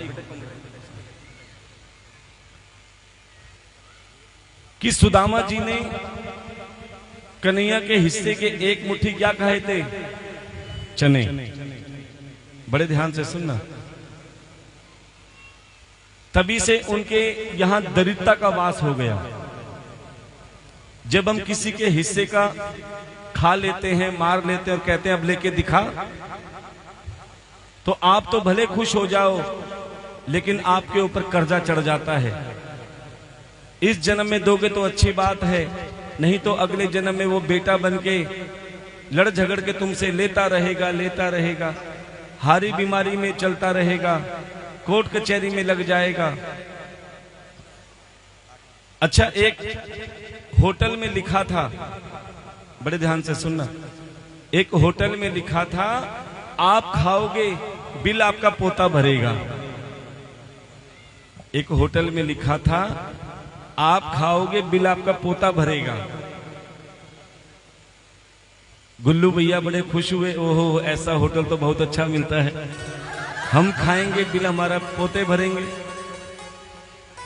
कि सुदामा जी ने कन्हैया के हिस्से के 1 मुट्ठी क्या कहे थे? चने। बड़े ध्यान से सुनना। तभी से उनके यहां दरिद्रता का वास हो गया। जब हम किसी के हिस्से का खा लेते हैं, मार लेते हैं और कहते हैं अब लेके दिखा, तो आप तो भले खुश हो जाओ लेकिन आपके ऊपर कर्जा चढ़ जाता है। इस जन्म में दोगे तो अच्छी बात है, नहीं तो अगले जन्म में वो बेटा बनके लड़ झगड़ के तुमसे लेता रहेगा, हारी बीमारी में चलता रहेगा, कोर्ट कचहरी में लग जाएगा। अच्छा एक होटल में लिखा था, बड़े ध्यान से सुनना, एक होटल में लिखा था आप खाओगे बिल आपका पोता भरेगा। एक होटल में लिखा था आप खाओगे बिल आपका पोता भरेगा। गुल्लू भैया बड़े खुश हुए, ओहो ऐसा होटल तो बहुत अच्छा मिलता है, हम खाएंगे बिल हमारा पोते भरेंगे।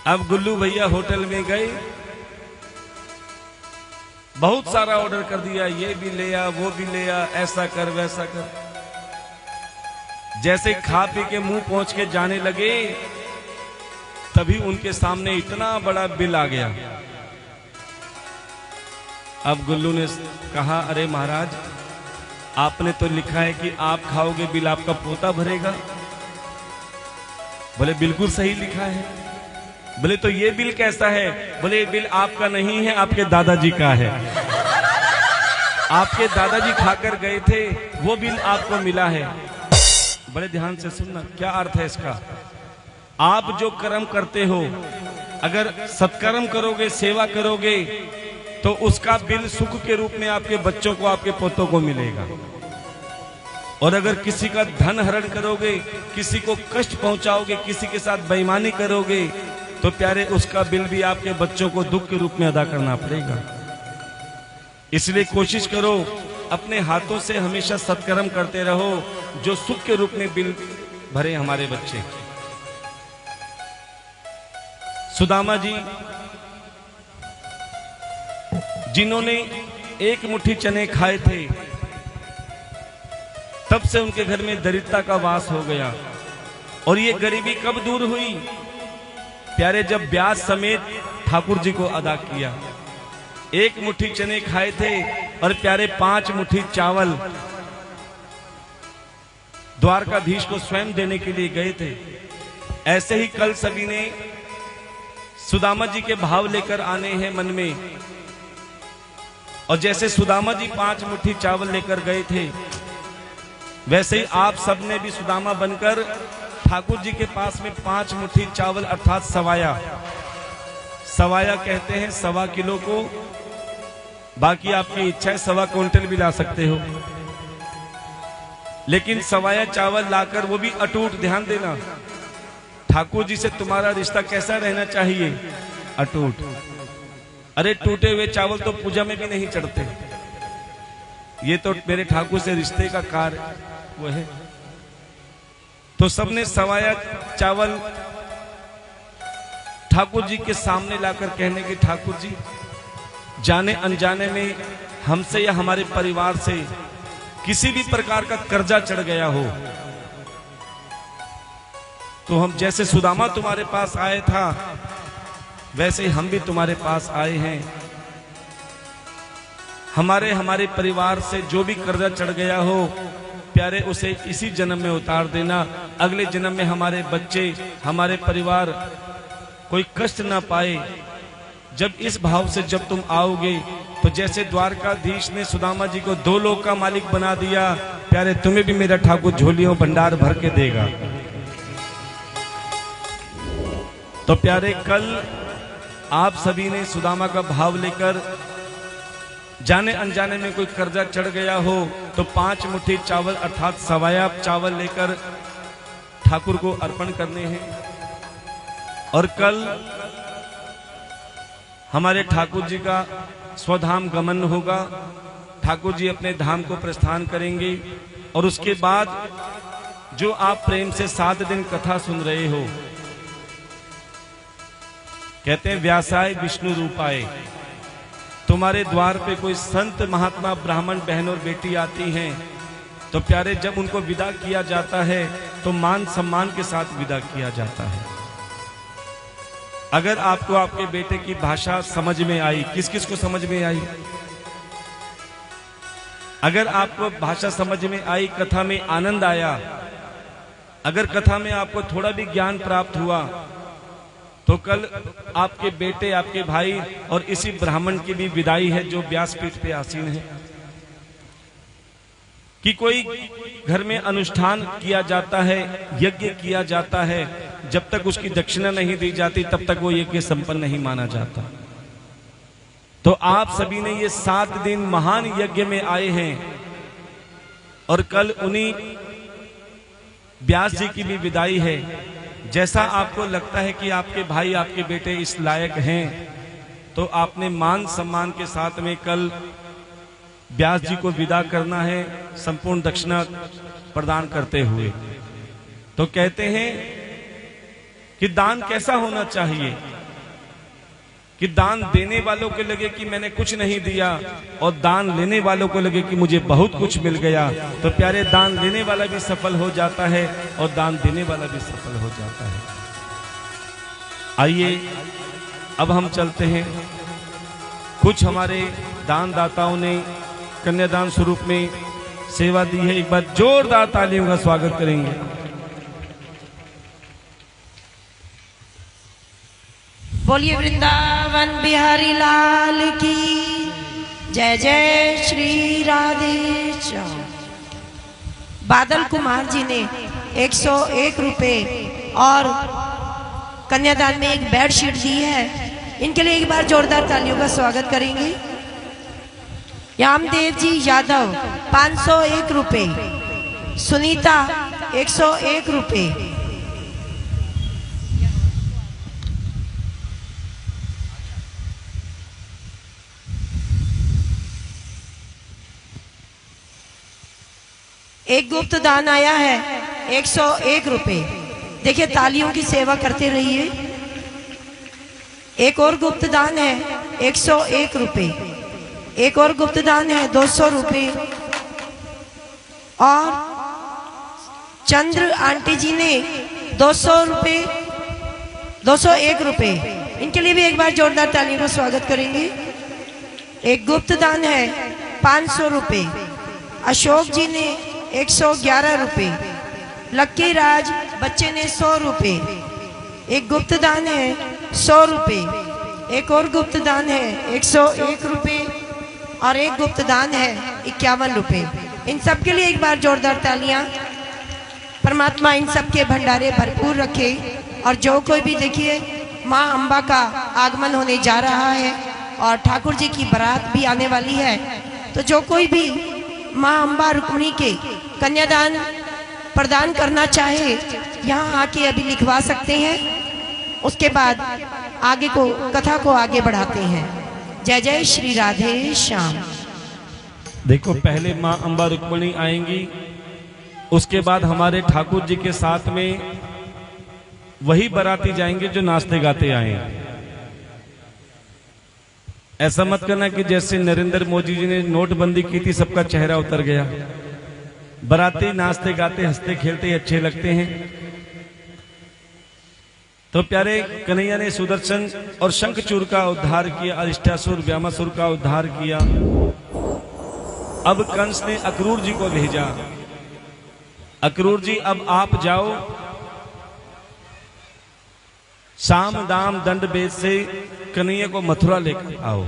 अब गुल्लू भैया होटल में गए, बहुत सारा ऑर्डर कर दिया, ये भी ले आ वो भी ले आ, ऐसा कर वैसा कर। जैसे खा पी के मुंह पहुंच के जाने लगे तभी उनके सामने इतना बड़ा बिल आ गया। अब गुल्लू ने कहा अरे महाराज आपने तो लिखा है कि आप खाओगे बिल आपका पोता भरेगा। बोले बिल्कुल सही लिखा है। बोले तो ये बिल कैसा है? बोले ये बिल आपका नहीं है, आपके दादाजी का है। आपके दादाजी खाकर गए थे, वो बिल आपको मिला है। बड़े ध्यान से सुनना, क्या अर्थ है इसका। आप जो कर्म करते हो, अगर सत्कर्म करोगे, सेवा करोगे, तो उसका बिल सुख के रूप में आपके बच्चों को, आपके पोतों को मिलेगा। और अगर किसी का धन हरण करोगे, किसी को कष्ट पहुंचाओगे, किसी के साथ बेईमानी करोगे, तो प्यारे उसका बिल भी आपके बच्चों को दुख के रूप में अदा करना पड़ेगा। इसलिए कोशिश करो, अपने हाथों से हमेशा सत्कर्म करते रहो, जो सुख के रूप में बिल भरे हमारे बच्चे। सुदामा जी, जिन्होंने एक मुट्ठी चने खाए थे, तब से उनके घर में दरिद्रता का वास हो गया। और ये गरीबी कब दूर हुई? प्यारे जब ब्याज समेत ठाकुर जी को अदा किया। एक मुट्ठी चने खाए थे और प्यारे 5 मुट्ठी चावल द्वारकाधीश को स्वयं देने के लिए गए थे। ऐसे ही कल सभी ने सुदामा जी के भाव लेकर आने हैं मन में। और जैसे सुदामा जी 5 मुट्ठी चावल लेकर गए थे, वैसे ही आप सब ने भी सुदामा बनकर ठाकुर जी के पास में 5 मुट्ठी चावल अर्थात सवाया, सवाया कहते हैं 1.25 किलो को, बाकी आपकी इच्छा है 1.25 क्विंटल भी ला सकते हो, लेकिन सवाया चावल लाकर, वो भी अटूट, ध्यान देना, ठाकुर जी से तुम्हारा रिश्ता कैसा रहना चाहिए? अटूट। अरे टूटे हुए चावल तो पूजा में भी नहीं चढ़ते। ये तो मेरे ठाकुर से रिश्ते का कार्य वो है। तो सबने सवाया चावल ठाकुर जी के सामने लाकर कहने की, ठाकुर जी, जाने अनजाने में हमसे या हमारे परिवार से किसी भी प्रकार का कर्जा चढ़ गया हो, तो हम जैसे सुदामा तुम्हारे पास आए था, वैसे ही हम भी तुम्हारे पास आए हैं। हमारे परिवार से जो भी कर्जा चढ़ गया हो, प्यारे उसे इसी जन्म में उतार देना। अगले जन्म में हमारे बच्चे, हमारे परिवार कोई कष्ट ना पाए। जब इस भाव से जब तुम आओगे, तो जैसे द्वारकाधीश ने सुदामा जी को 2 लोक का मालिक बना दिया, प्यारे तुम्हें भी मेरा ठाकुर झोलियों भंडार भर के देगा। तो प्यारे कल आप सभी ने सुदामा का भाव लेकर, जाने अनजाने में कोई कर्जा चढ़ गया हो, तो 5 मुट्ठी चावल अर्थात सवाया चावल लेकर ठाकुर को अर्पण करने हैं। और कल हमारे ठाकुर जी का स्वधाम गमन होगा। ठाकुर जी अपने धाम को प्रस्थान करेंगे और उसके बाद जो आप प्रेम से 7 दिन कथा सुन रहे हो, कहते हैं व्यासाय विष्णु रूपाय, तुम्हारे द्वार पे कोई संत महात्मा ब्राह्मण बहन और बेटी आती हैं, तो प्यारे जब उनको विदा किया जाता है तो मान सम्मान के साथ विदा किया जाता है। अगर आपको आपके बेटे की भाषा समझ में आई, किस किस को समझ में आई? अगर आपको भाषा समझ में आई, कथा में आनंद आया, अगर कथा में आपको थोड़ा भी ज्ञान प्राप्त हुआ, तो कल आपके बेटे, आपके भाई और इसी ब्राह्मण की भी विदाई है जो व्यासपीठ पे आसीन है। कि कोई घर में अनुष्ठान किया जाता है, यज्ञ किया जाता है, जब तक उसकी दक्षिणा नहीं दी जाती तब तक वो यज्ञ संपन्न नहीं माना जाता। तो आप सभी ने ये 7 दिन महान यज्ञ में आए हैं और कल उन्हीं व्यास जी की भी विदाई है। जैसा आपको लगता है कि आपके भाई, आपके बेटे इस लायक हैं, तो आपने मान सम्मान के साथ में कल व्यास जी को विदा करना है, संपूर्ण दक्षिणा प्रदान करते हुए। तो कहते हैं कि दान कैसा होना चाहिए कि दान देने वालों को लगे कि मैंने कुछ नहीं दिया और दान लेने वालों को लगे कि मुझे बहुत कुछ मिल गया। तो प्यारे, दान लेने वाला भी सफल हो जाता है और दान देने वाला भी सफल हो जाता है। आइए अब हम चलते हैं। कुछ हमारे दान दाताओं ने कन्यादान स्वरूप में सेवा दी है। एक बार जोरदार तालियों का स्वागत करेंगे। बोलिए वृंदावन बिहारी लाल की जय। जय श्री राधे श्याम। बादल कुमार जी ने 101 रुपए और कन्यादान में एक बेडशीट दी है। इनके लिए एक बार जोरदार तालियों का स्वागत करेंगे। यामदेव जी यादव 501 रुपए, सुनीता 101 रुपए। एक गुप्त दान आया है 101 रुपए। देखिए तालियों की सेवा करते रहिए। एक और गुप्त दान है 101 रुपए। एक और गुप्त दान है 200 रुपए। और चंद्र आंटी जी ने 200 रुपए, 201 रुपए। इनके लिए भी एक बार जोरदार तालियों का स्वागत करेंगे। एक गुप्त दान है 500 रुपए। अशोक जी ने 111 रुपए। लक्की राज बच्चे ने 100 रुपए। एक गुप्त दान है 100 रुपए। एक और गुप्त दान है 101 रुपए और एक गुप्त दान है 51 रुपए। इन सब के लिए एक बार जोरदार तालियां। परमात्मा इन सब के भंडारे भरपूर रखे। और जो कोई भी देखिए माँ अम्बा का आगमन होने जा रहा है और ठाकुर जी की बारात भी आने वाली है। तो जो कोई भी माँ अम्बा रुक्मिणी के कन्यादान प्रदान करना चाहे यहाँ आके अभी लिखवा सकते हैं। उसके बाद आगे को कथा को आगे बढ़ाते हैं। जय जय श्री राधे श्याम। देखो पहले माँ अम्बा रुक्मिणी आएंगी, उसके बाद हमारे ठाकुर जी के साथ में वही बाराती जाएंगे जो नाचते गाते आए। ऐसा मत करना कि जैसे नरेंद्र मोदी जी ने नोटबंदी की थी सबका चेहरा उतर गया। बाराती नाचते गाते हंसते खेलते अच्छे लगते हैं। तो प्यारे कन्हैया ने सुदर्शन और शंखचूर का उद्धार किया, अरिष्टासुर व्यामासुर का उद्धार किया। अब कंस ने अक्रूर जी को भेजा, अक्रूर जी अब आप जाओ, साम दाम दंड भेद से कन्हैया को मथुरा लेकर आओ।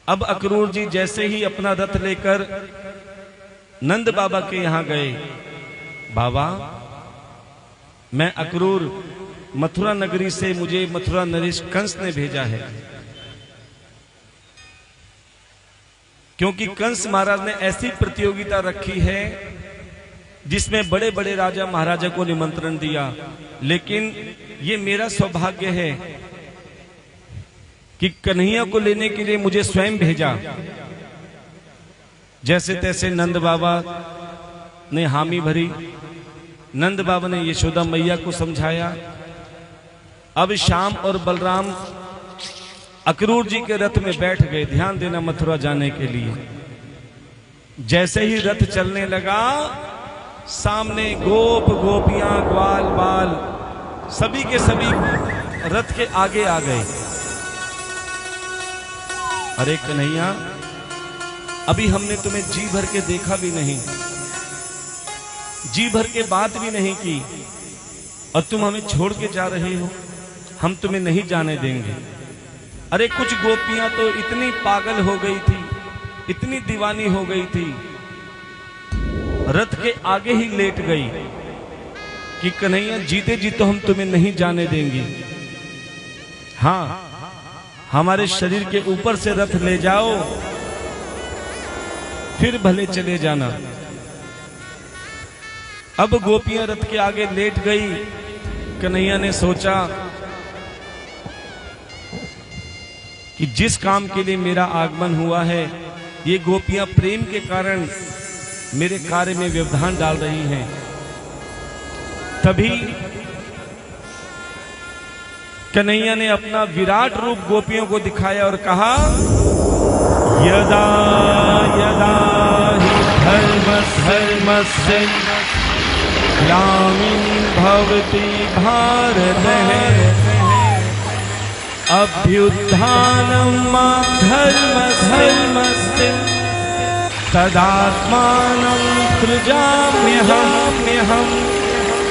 अब अक्रूर जी जैसे ही अपना रथ लेकर नंद बाबा के यहां गए, बाबा मैं अक्रूर मथुरा नगरी से, मुझे मथुरा नरेश कंस ने भेजा है। क्योंकि कंस महाराज ने ऐसी प्रतियोगिता रखी है जिसमें बड़े बड़े राजा महाराजा को निमंत्रण दिया, लेकिन ये मेरा सौभाग्य है कि कन्हैया को लेने के लिए मुझे स्वयं भेजा। जैसे तैसे नंद बाबा ने हामी भरी, नंद बाबा ने यशोदा मैया को समझाया। अब श्याम और बलराम अक्रूर जी के रथ में बैठ गए, ध्यान देना, मथुरा जाने के लिए। जैसे ही रथ चलने लगा, सामने गोप गोपियां ग्वाल बाल सभी के सभी रथ के आगे आ गए। अरे कन्हैया, अभी हमने तुम्हें जी भर के देखा भी नहीं, जी भर के बात भी नहीं की, और तुम हमें छोड़ के जा रहे हो। हम तुम्हें नहीं जाने देंगे। अरे कुछ गोपियां तो इतनी पागल हो गई थी, इतनी दीवानी हो गई थी, रथ के आगे ही लेट गई कि कन्हैया जीते जी तो हम तुम्हें नहीं जाने देंगे। हाँ, हमारे शरीर के ऊपर से रथ ले जाओ, फिर भले चले जाना। अब गोपियां रथ के आगे लेट गई। कन्हैया ने सोचा कि जिस काम के लिए मेरा आगमन हुआ है, ये गोपियां प्रेम के कारण मेरे कार्य में व्यवधान डाल रही हैं। तभी कन्हैया ने अपना विराट रूप गोपियों को दिखाया और कहा, यदा यदा हि धर्मस्य ग्लानिर्भवति भारत अभ्युत्थानं धर्मस्य तदात्मानं सृजाम्यहम्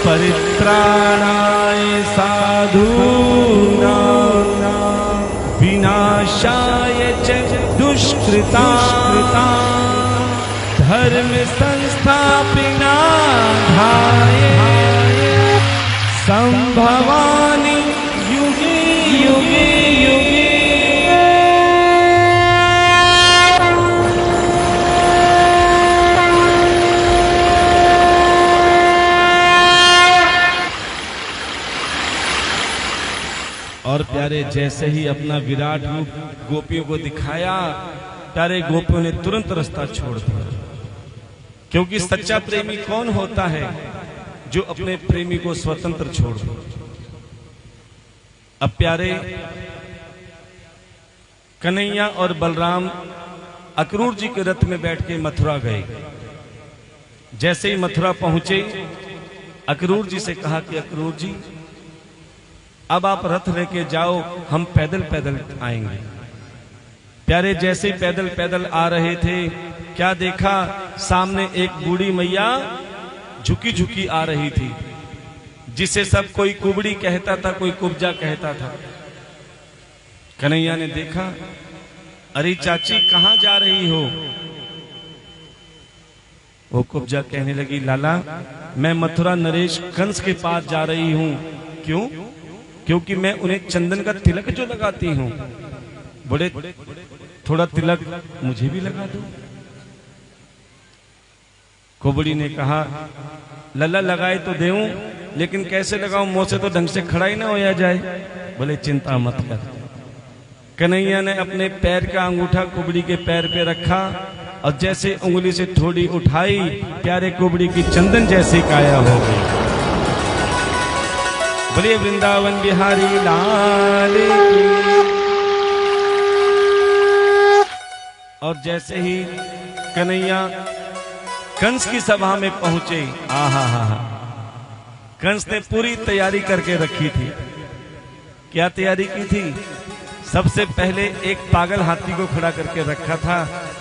परित्राणाय साधूनां विनाशाय च दुष्कृतां धर्म संस्थापनार्थाय संभवामि युगे युगे युगे। और प्यारे जैसे ही अपना विराट रूप गोपियों को दिखाया, प्यारे गोपियों ने तुरंत रास्ता छोड़ दिया। क्योंकि सच्चा प्रेमी कौन होता है जो अपने प्रेमी को स्वतंत्र छोड़ दे। अब प्यारे कन्हैया और बलराम अक्रूर जी के रथ में बैठ के मथुरा गए। जैसे ही मथुरा पहुंचे, अक्रूर जी से कहा कि अक्रूर जी अब आप रथ लेके जाओ, हम पैदल पैदल आएंगे। प्यारे जैसे ही पैदल पैदल आ रहे थे, क्या देखा, सामने एक बूढ़ी मैया झुकी झुकी आ रही थी, जिसे सब कोई कुबड़ी कहता था, कोई कुब्जा कहता था। कन्हैया ने देखा, अरे चाची कहां जा रही हो? वो कुब्जा कहने लगी, लाला मैं मथुरा नरेश कंस के पास जा रही हूं। क्यों? क्योंकि मैं उन्हें चंदन का तिलक जो लगाती हूं, बड़े थोड़ा तिलक मुझे भी लगा दो। कुबड़ी ने कहा, लल्ला लगाए तो देऊं, लेकिन कैसे लगाऊं, मुंह से तो ढंग से खड़ा ही ना होया जाए। बोले चिंता मत कर। कन्हैया ने अपने पैर का अंगूठा कुबड़ी के पैर पे रखा और जैसे उंगली से थोड़ी उठाई, प्यारे कुबड़ी की चंदन जैसी काया हो गई। बोले वृंदावन बिहारी लाल की। और जैसे ही कन्हैया कंस की सभा में पहुंचे, आहा, कंस ने पूरी तैयारी करके रखी थी। क्या तैयारी की थी? सबसे पहले एक पागल हाथी को खड़ा करके रखा था,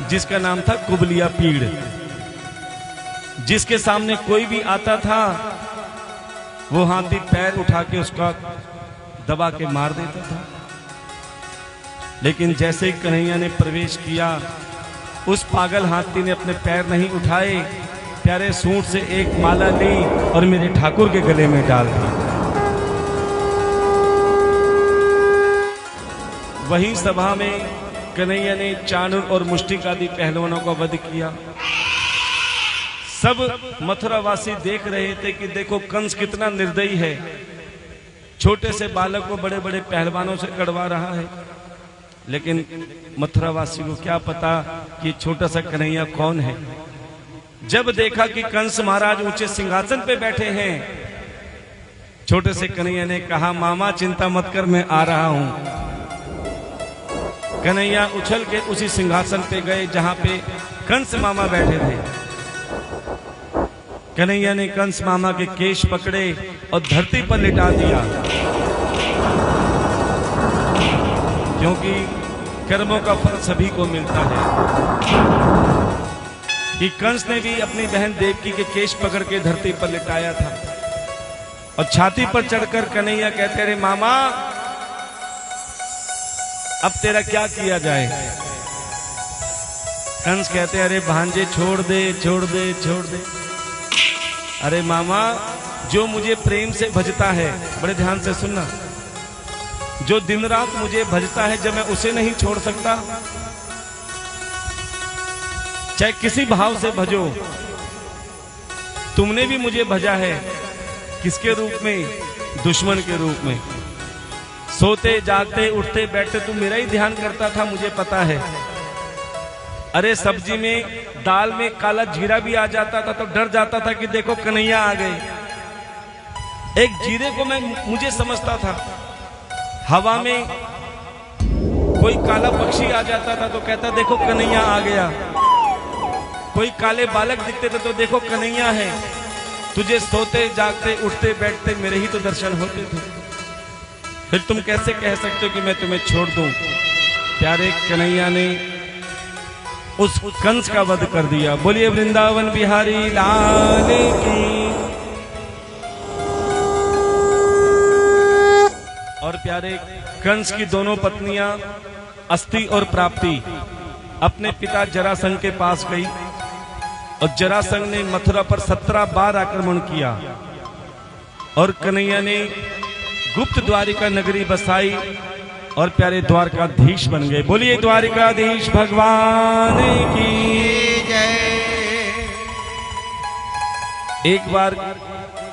जिसका नाम था कुबलिया पीड़, जिसके सामने कोई भी आता था वो हाथी पैर उठा के उसका दबा के मार देता था। लेकिन जैसे ही कन्हैया ने प्रवेश किया, उस पागल हाथी ने अपने पैर नहीं उठाए, प्यारे सूंड से एक माला ली और मेरे ठाकुर के गले में डाल दी। वही सभा में कन्हैया ने चाणूर और मुष्टिक आदि पहलवानों का वध किया। सब मथुरावासी देख रहे थे कि देखो कंस कितना निर्दयी है, छोटे से बालक को बड़े बड़े पहलवानों से कड़वा रहा है। लेकिन मथुरावासी को क्या पता कि छोटा सा कन्हैया कौन है। जब देखा कि कंस महाराज ऊंचे सिंहासन पे बैठे हैं, छोटे से कन्हैया ने कहा, मामा चिंता मत कर, मैं आ रहा हूं। कन्हैया उछल के उसी सिंहासन पे गए जहां पे कंस मामा बैठे थे। कन्हैया ने कंस मामा के केश पकड़े और धरती पर लिटा दिया, क्योंकि कर्मों का फल सभी को मिलता है। कि कंस ने भी अपनी बहन देवकी के केश पकड़ के धरती पर लिटाया था और छाती पर चढ़कर कन्हैया कहते, अरे मामा अब तेरा क्या किया जाए? कंस कहते, अरे भांजे छोड़ दे छोड़ दे छोड़ दे। अरे मामा, जो मुझे प्रेम से भजता है, बड़े ध्यान से सुनना, जो दिन रात मुझे भजता है, जब मैं उसे नहीं छोड़ सकता? चाहे किसी भाव से भजो, तुमने भी मुझे भजा है। किसके रूप में? दुश्मन के रूप में। सोते जागते उठते बैठते तुम मेरा ही ध्यान करता था, मुझे पता है। अरे सब्जी में, दाल में काला जीरा भी आ जाता था तो डर जाता था कि देखो कन्हैया आ गए। एक जीरे को मुझे समझता था। हवा में कोई काला पक्षी आ जाता था तो कहता देखो कन्हैया आ गया। कोई काले बालक दिखते थे तो देखो कन्हैया है। तुझे सोते जागते उठते बैठते मेरे ही तो दर्शन होते थे, फिर तुम कैसे कह सकते हो कि मैं तुम्हें छोड़ दूं? प्यारे कन्हैया ने उस कंस का वध कर दिया। बोलिए वृंदावन बिहारी लाल की। और प्यारे, कंस की दोनों पत्नियां अस्ति और प्राप्ति अपने पिता जरासंध के पास गई और जरासंध ने मथुरा पर 17 बार आक्रमण किया और कन्हैया ने गुप्त द्वारिका नगरी बसाई और प्यारे द्वारकाधीश बन गए। बोलिए द्वारिकाधीश भगवान की जय। एक बार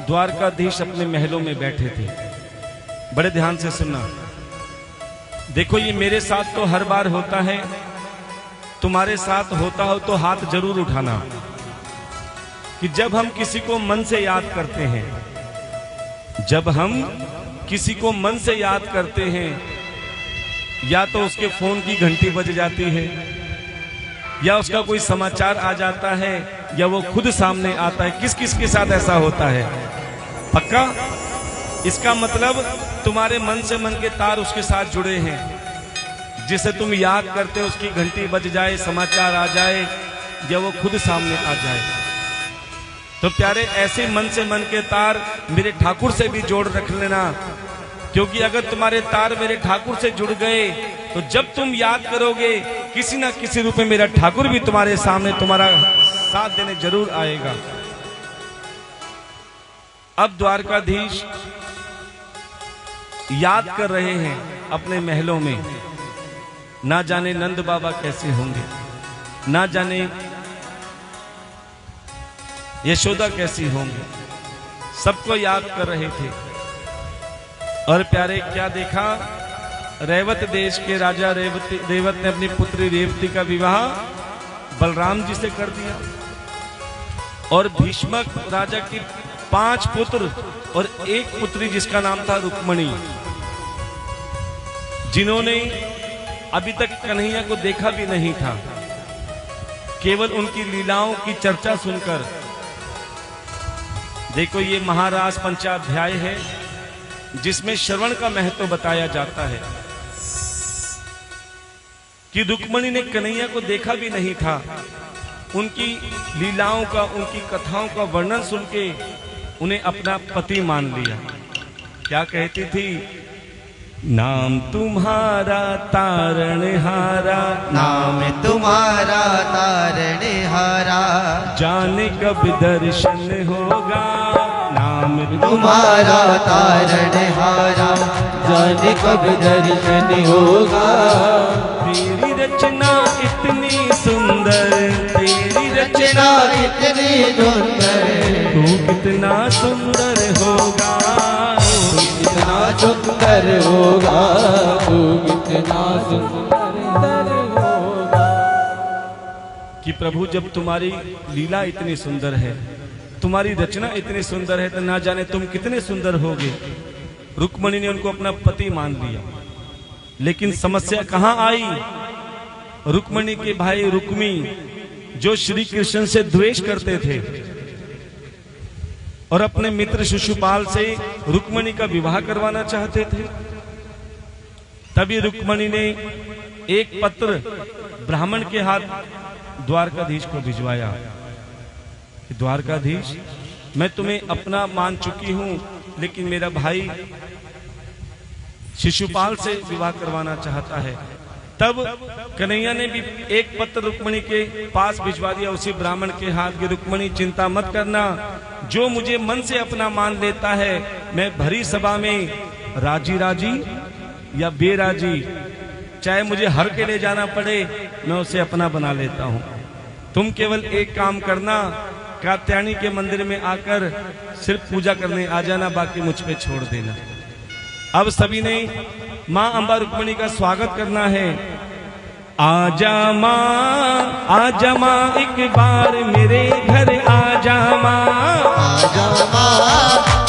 द्वारकाधीश अपने महलों में बैठे थे। बड़े ध्यान से सुनना। देखो, ये मेरे साथ तो हर बार होता है, तुम्हारे साथ होता हो तो हाथ जरूर उठाना कि जब हम किसी को मन से याद करते हैं, जब हम किसी को मन से याद करते हैं, या तो उसके फोन की घंटी बज जाती है, या उसका कोई समाचार आ जाता है, या वो खुद सामने आता है। किस किस के साथ ऐसा होता है? पक्का? इसका मतलब तुम्हारे मन से मन के तार उसके साथ जुड़े हैं। जिसे तुम याद करते हो उसकी घंटी बज जाए, समाचार आ जाए, या वो खुद सामने आ जाए। तो प्यारे, ऐसे मन से मन के तार मेरे ठाकुर से भी जोड़ रख लेना, क्योंकि अगर तुम्हारे तार मेरे ठाकुर से जुड़ गए तो जब तुम याद करोगे किसी ना किसी रूप में मेरा ठाकुर भी तुम्हारे सामने तुम्हारा साथ देने जरूर आएगा। अब द्वारकाधीश याद कर रहे हैं अपने महलों में, ना जाने नंद बाबा कैसे होंगे, ना जाने यशोदा कैसी होंगे, सबको याद कर रहे थे। और प्यारे, क्या देखा? रेवत देश के राजा रेवत ने अपनी पुत्री रेवती का विवाह बलराम जी से कर दिया। और भीष्मक राजा की 5 पुत्र और 1 पुत्री जिसका नाम था रुक्मणी, जिन्होंने अभी तक कन्हैया को देखा भी नहीं था, केवल उनकी लीलाओं की चर्चा सुनकर। देखो, ये महारास पंचाध्याय है जिसमें श्रवण का महत्व बताया जाता है कि रुक्मणी ने कन्हैया को देखा भी नहीं था, उनकी लीलाओं का, उनकी कथाओं का वर्णन सुन के उन्हें अपना पति मान लिया। क्या कहती थी? नाम तुम्हारा तारणहारा, नाम तुम्हारा तारणहारा, जाने कब दर्शन होगा, नाम तुम्हारा तारणहारा, जाने कब दर्शन होगा। तेरी रचना इतनी सुंदर, तेरी रचना इतनी सुंदर, तू कितना सुंदर होगा, कितना सुंदर होगा, तू कितना सुंदर होगा। कि प्रभु, जब तुम्हारी लीला इतनी सुंदर है, तुम्हारी रचना इतनी सुंदर है, तो ना जाने तुम कितने सुंदर होगे। रुक्मणी ने उनको अपना पति मान लिया, लेकिन समस्या कहां आई? रुक्मणी के भाई रुक्मी, जो श्री कृष्ण से द्वेष करते थे और अपने मित्र शिशुपाल से रुक्मणी का विवाह करवाना चाहते थे, तभी रुक्मणी ने एक पत्र ब्राह्मण के हाथ द्वारकाधीश को भिजवाया। द्वारकाधीश, मैं तुम्हें अपना मान चुकी हूं, लेकिन मेरा भाई शिशुपाल से विवाह करवाना चाहता है। तब कन्हैया ने भी एक पत्र रुक्मणी के पास भिजवा दिया उसी ब्राह्मण के हाथ की। रुक्मणी, चिंता मत करना, जो मुझे मन से अपना मान लेता है, मैं भरी सभा में राजी राजी या बेराजी, चाहे मुझे हर के ले जाना पड़े, मैं उसे अपना बना लेता हूं। तुम केवल एक काम करना, कात्यायनी के मंदिर में आकर सिर्फ पूजा करने आ जाना, बाकी मुझ पे छोड़ देना। अब सभी ने मां अंबा रुक्मणी का स्वागत करना है। आजा मां एक बार मेरे घर आजा मां,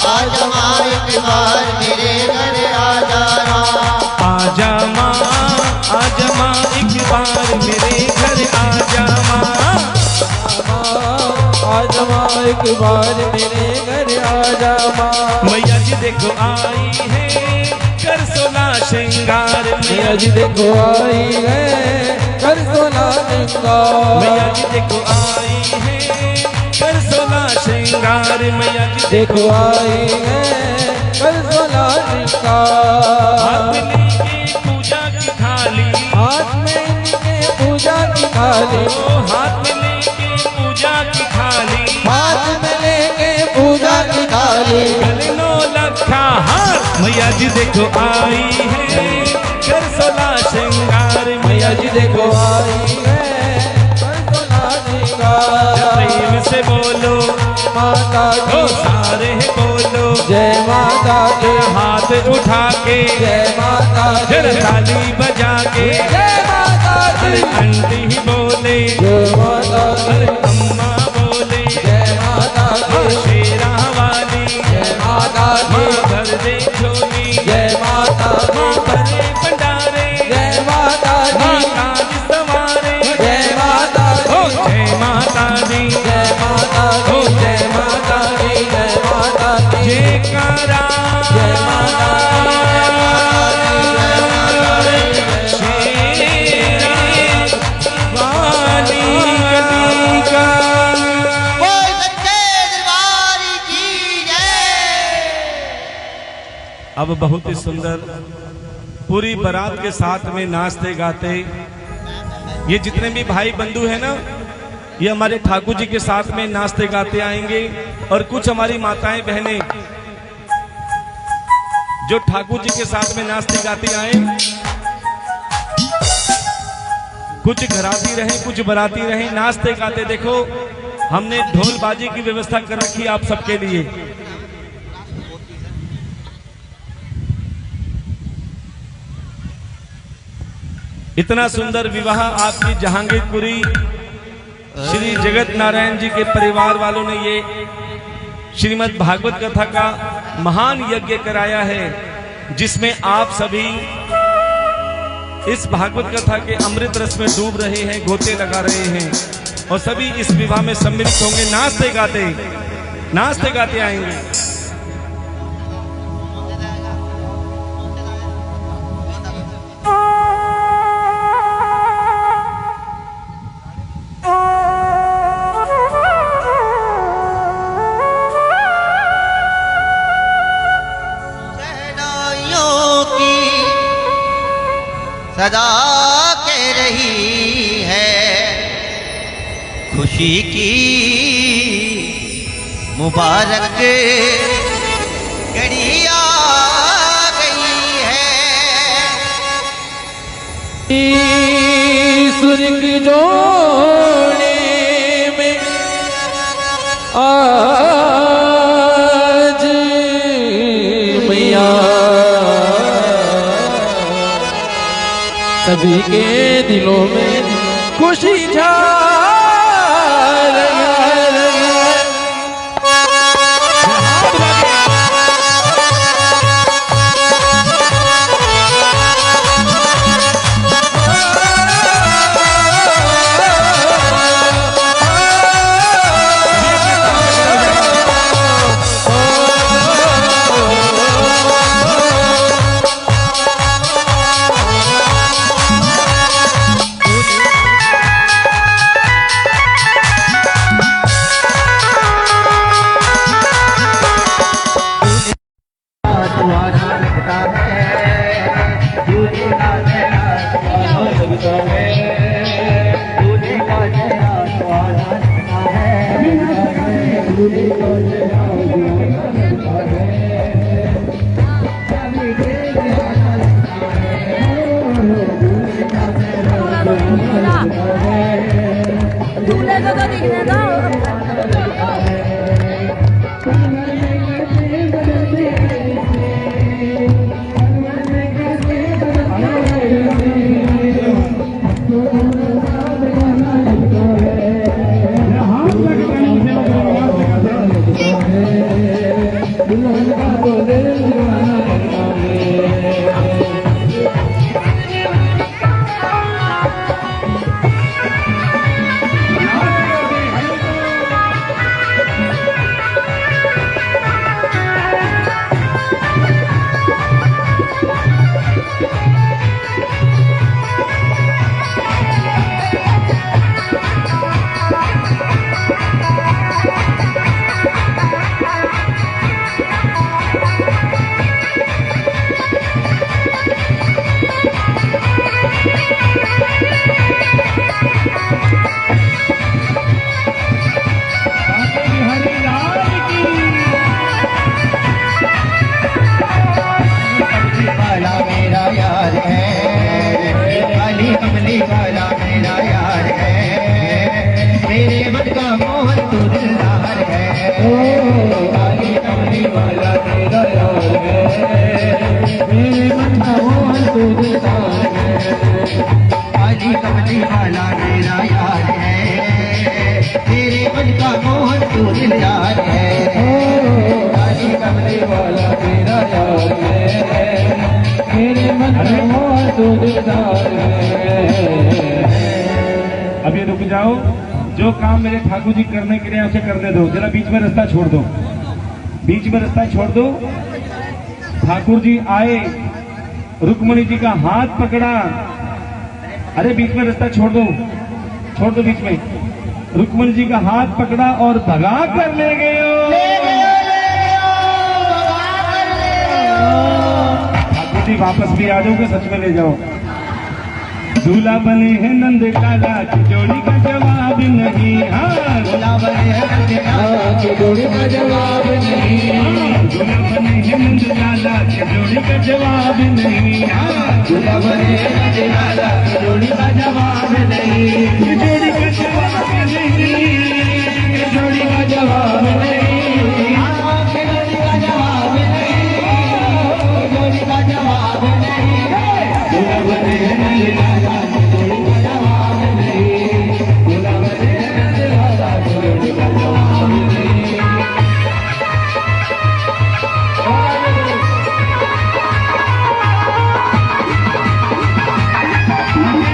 आजा मां एक बार मेरे घर आजा मां, आजा मां एक बार मेरे घर आजा मां, आजा मां एक बार मेरे घर आजा मां। मैया जी देखो आई है कर सोला श्रृंगार, मैया जी देखो आई है कर सोला श्रृंगार, श्रृंगार। मैया जी देखो आई है कर 16 श्रृंगार। मैया जी देखो आई है कर 16 श्रृंगार। हाथ में लेके पूजा की थाली, हाथ में इनके पूजा की थाली, हाथ में लेके पूजा की थाली, हाथ में लेके पूजा की थाली। गले 9 लखा हार। मैया जी देखो आई है कर 16 श्रृंगार। मैया जी देखो आई है कर 16 श्रृंगार। प्रेम से बोलो माता ओ की सारे बोलो जय माता की, हाथ उठा के जय माता की, फिर ताली बजा के जय माता अरे की, आंटी ही बोले जय माता अरे की, अम्मा बोले जय माता माँ की, शेरा वाली जय माता माँ की, भर दे झोली, जय माता माँ की, भरे भंडारे, जय माता माँ की, काज सवारे। जय माता ओ की, जय माता दी, जय माता ओ की, जय माता दी, जय माता की, जयकारा जय माता की, शेरा वाली गली का। बोल सच्चे दरबार की जय। अब बहुत ही सुंदर पूरी बारात के साथ में नाचते गाते ये जितने भी भाई बंधु हैं ना, ये हमारे ठाकुर जी के साथ में नाचते गाते आएंगे। और कुछ हमारी माताएं बहनें जो ठाकुर जी के साथ में नाचते गाते आए, कुछ घराती रहे कुछ बराती रहे, नाचते गाते। देखो हमने ढोल बाजी की व्यवस्था कर रखी आप सबके लिए। इतना सुंदर विवाह आपकी जहांगीरपुरी श्री जगत नारायण जी के परिवार वालों ने ये श्रीमद् भागवत कथा का महान यज्ञ कराया है, जिसमें आप सभी इस भागवत कथा के अमृत रस में डूब रहे हैं, गोते लगा रहे हैं और सभी इस विवाह में सम्मिलित होंगे। नाचते गाते आएंगे। शहनाइयों की सदा के रही है, खुशी की मुबारक घड़ी आ गई है। सुर की जोड़े में आज मैया सभी के दिलों में खुशी छा रही है। कमली वाला मेरा यार है, मेरे मन का मोहन तो दिलदार है। ओ काली कमली वाला मेरा यार है, मेरे मन का मोहन तो दिलदार है। काली कमली वाला मेरा यार है, मेरे मन का मोहन तो दिलदार है। ओ काली कमली वाला मेरा यार है, मेरे मन का मोहन तो दिलदार है। अभी रुक जाओ, जो काम मेरे ठाकुर जी करने के लिए उसे करने दो, जरा बीच में रास्ता छोड़ दो, बीच में रास्ता छोड़ दो। ठाकुर जी आए, रुक्मणी जी का हाथ पकड़ा, अरे बीच में रास्ता छोड़ दो, छोड़ दो बीच में। रुक्मणी जी का हाथ पकड़ा और भगा कर ले गए। ठाकुर जी वापस भी आ जाओगे, सच में ले जाओ। दूल्हा बने हैं नंद लाला की जोड़ी का जवाब नहीं। हाँ दूल्हा बने हैं नंद लाला की जोड़ी का जवाब नहीं। दूल्हा बने हैं नंद लाला की जोड़ी का जवाब नहीं। दूल्हा बने हैं नंद लाला की जोड़ी का जवाब नहीं। जोड़ी का जवाब नहीं, जोड़ी का जवाब नहीं, जोड़ी का जवाब नहीं, जोड़ी का जवाब नहीं। दूल्हा बने हैं नंद लाला की जोड़ी का जवाब नहीं। दूल्हा बने हैं नंद लाला की जोड़ी का जवाब नहीं।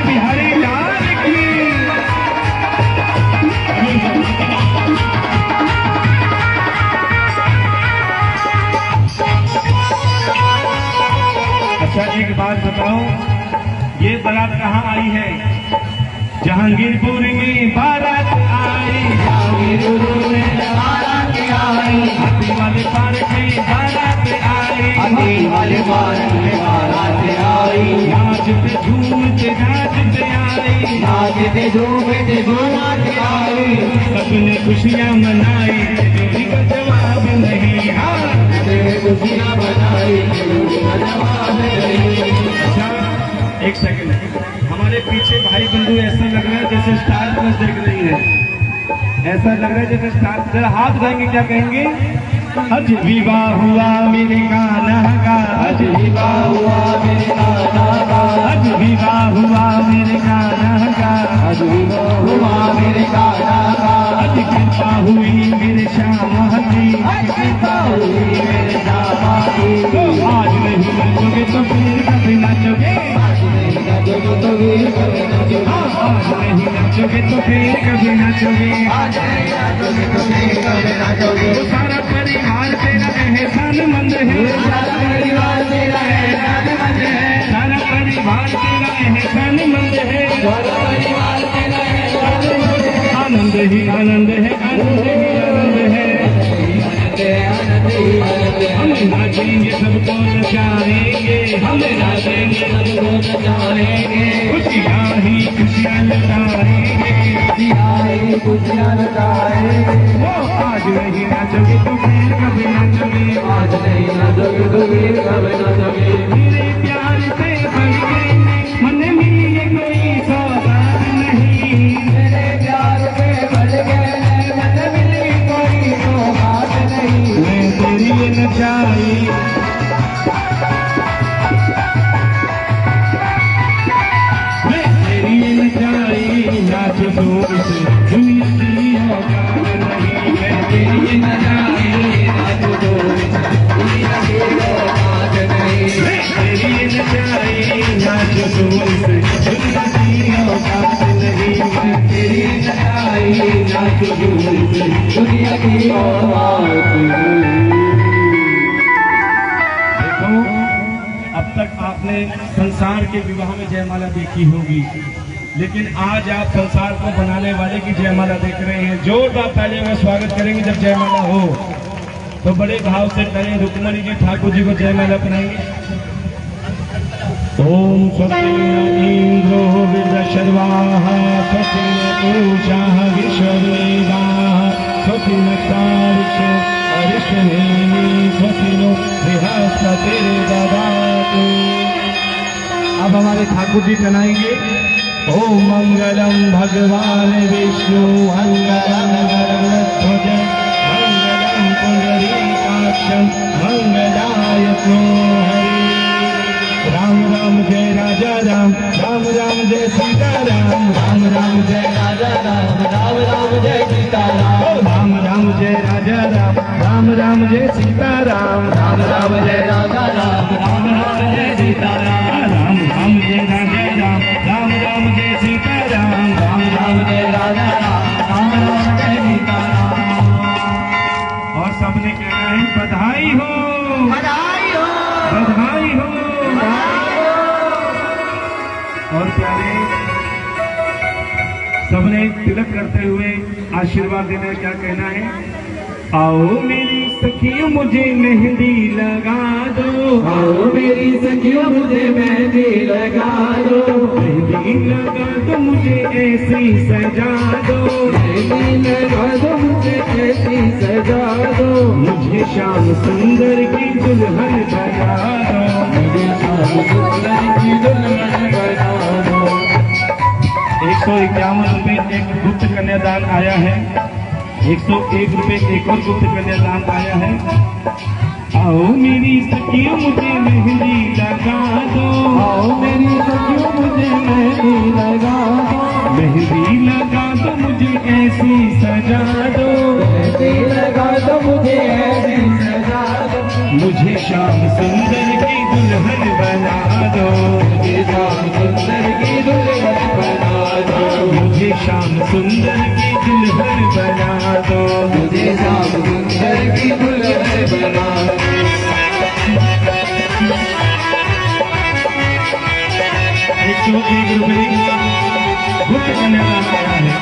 बिहारी लाल की अच्छा एक बात बताओ, ये बारात कहाँ आई है? जहांगीरपुर में बारात आई, जहांगीरपुर में बारात आई। हाथी वाले पार्क में बारात आई, हाथी वाले पार्क में बारात आई। नाचते झूमते नाचते आई, नाचते झूमते बारात आई। सबने खुशियाँ मनाई, जोड़ी का जवाब नहीं। हाँ खुशियाँ मनाई, जोड़ी का जवाब नहीं। अच्छा एक सेकंड, हमारे पीछे भाई बंधु ऐसा लग रहा है जैसे स्टार प्लस देख रही है, ऐसा लग रहा है जैसे स्टार। जरा हाथ उठाएंगे, क्या कहेंगे? आज विवाह हुआ मेरे गाना का, आज विवाह हुआ मेरे गाना का, आज विवाह हुआ मेरे गाना का, आज विवाह हुआ मेरे गाना का। आज कृपा हुई मेरे श्यामा की, आज कृपा हुई मेरे श्यामा की। आज नहीं नाचोगे तो फिर कभी नाचोगे, आज नहीं नाचोगे तो फिर कभी नाचोगे, आज नहीं नाचोगे तो फिर कभी नाचोगे, आज नहीं नाचोगे तो फिर कभी नाचोगे। वो सारा परिवार तेरा एहसानमंद है, सारा परिवार तेरा एहसानमंद है, सारा परिवार तेरा एहसानमंद है, सारा परिवार तेरा एहसानमंद है। आनंद ही आनंद है, आनंद ही आनंद है, हम नाचेंगे सबको नचाएंगे, हम नाचेंगे सबको नचाएंगे। खुशियाँ ही खुशियाँ लुटाएंगे, खुशियाँ ही खुशियाँ लुटाएंगे। वो आज नहीं नाचोगे तो फिर कभी नाचोगे, आज नहीं नाचोगे तो फिर कभी नाचोगे। मेरे प्यार से बढ़ के मन में ये कोई सौगात नहीं, मेरे प्यार से बढ़ के मन में ये कोई सौगात नहीं। मैं तेरी ये नचाई, मैं तेरी ये नचाई, नाच जोर से दुनिया की औकात नहीं। मैं तेरी ये नचाई, नाच जोर से दुनिया की औकात नहीं। मैं तेरी ये नचाई, नाच जोर से दुनिया की औकात नहीं। मैं तेरी ये नचाई, नाच जोर से दुनिया की औकात नहीं। देखो, अब तक आपने संसार के विवाह में जयमाला देखी होगी, लेकिन आज आप संसार को बनाने वाले की जयमाला देख रहे हैं। जोरदार तालियों में स्वागत करेंगे जब जयमाला हो, तो बड़े भाव से करें। रुक्मणी जी ठाकुर जी को जयमाला अपनाएंगे। ओम स्वस्ति इंद्रो वृद्धशर्वाः, स्वस्ति पूषाः विश्ववेदाः, स्वस्ति नक्षत्रेषु अरिष्टनेमि, स्वस्ति नो बृहस्पतिर्दधातु। अब हमारे ठाकुर जी बनाएंगे ओम मंगलम भगवान विष्णु मंगलम गरुड़ध्वज मंगलम पुंडरीकाक्षं मंगलाय हरि। राम राम जय राजा राम, राम राम जय सीता राम, राम राम जय राजा राम, राम राम जय सीता राम, राम राम जय राजा राम, राम राम जय सीता राम, राम राम जय राजा राम, राम राम जय सीता राम, राम राम जय राजा राम, राम राम जय सीता राम, राम राम जय राजा राम, राम राम जय सीता राम। और सबने कहना है बधाई हो, बधाई हो, बधाई हो। और प्यारे सबने तिलक करते हुए आशीर्वाद देना, क्या कहना है? आओ मेरी सखियों मुझे मेहंदी लगा दो, आओ मेरी सखियों मुझे मेहंदी लगा दो, मेहंदी लगा दो मुझे ऐसी सजा दो, मेहंदी लगा दो मुझे ऐसी सजा दो, मुझे श्याम सुंदर की दुल्हन बना दो, मुझे श्याम सुंदर की दुल्हन बना दो। 151 रुपये एक गुप्त कन्यादान आया है, 101 रुपये एक और गुप्त कन्यादान आया है। आओ मेरी सखियों मुझे मेहंदी लगा दो, आओ मेरी सखियों मुझे मेहंदी लगा दो, मेहंदी लगा दो मुझे ऐसी सजा दो, मेहंदी लगा दो मुझे ऐसी सजा दो, मुझे श्याम सुंदर की दुल्हन बना दो, मुझे श्याम सुंदर की दुल्हन बना दो, मुझे श्याम सुंदर की दुल्हन बना दो, मुझे श्याम सुंदर की दुल्हन बना दो। 101 रुपये गुप्त कन्यादान आया है।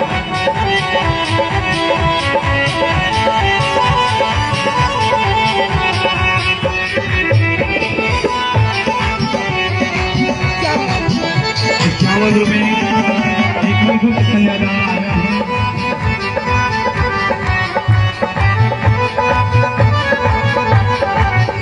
₹51 एक और गुप्त कन्यादान आया है।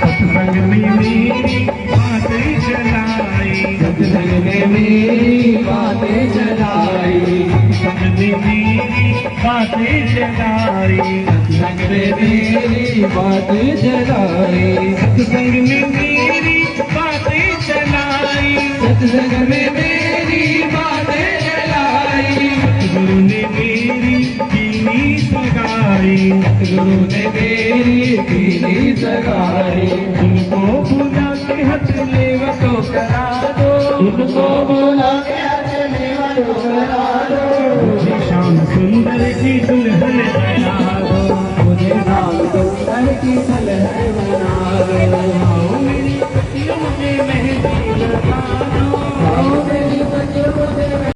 सत्संग में मेरी बातें चलाई, सत्संग में मेरी बातें चलाई, सत्संग में मेरी बातें चलाई, सत्संग में मेरी बातें चलाई, सत्संग में मेरी बातें चलाई, सत्संग में मेरी बातें चलाई, सतगुरु ने मेरी कीनी सगाई, सतगुरु ने मेरी कीनी सगाई, उनको बुला के हथ लेवा तो करा दो, उनको बुला के हथ लेवा तो करा दो, मुझे श्याम सुंदर की दुल्हन बना दो, मुझे श्याम सुंदर की दुल्हन बना दो, आओ मेरी सखियों मुझे मेहंदी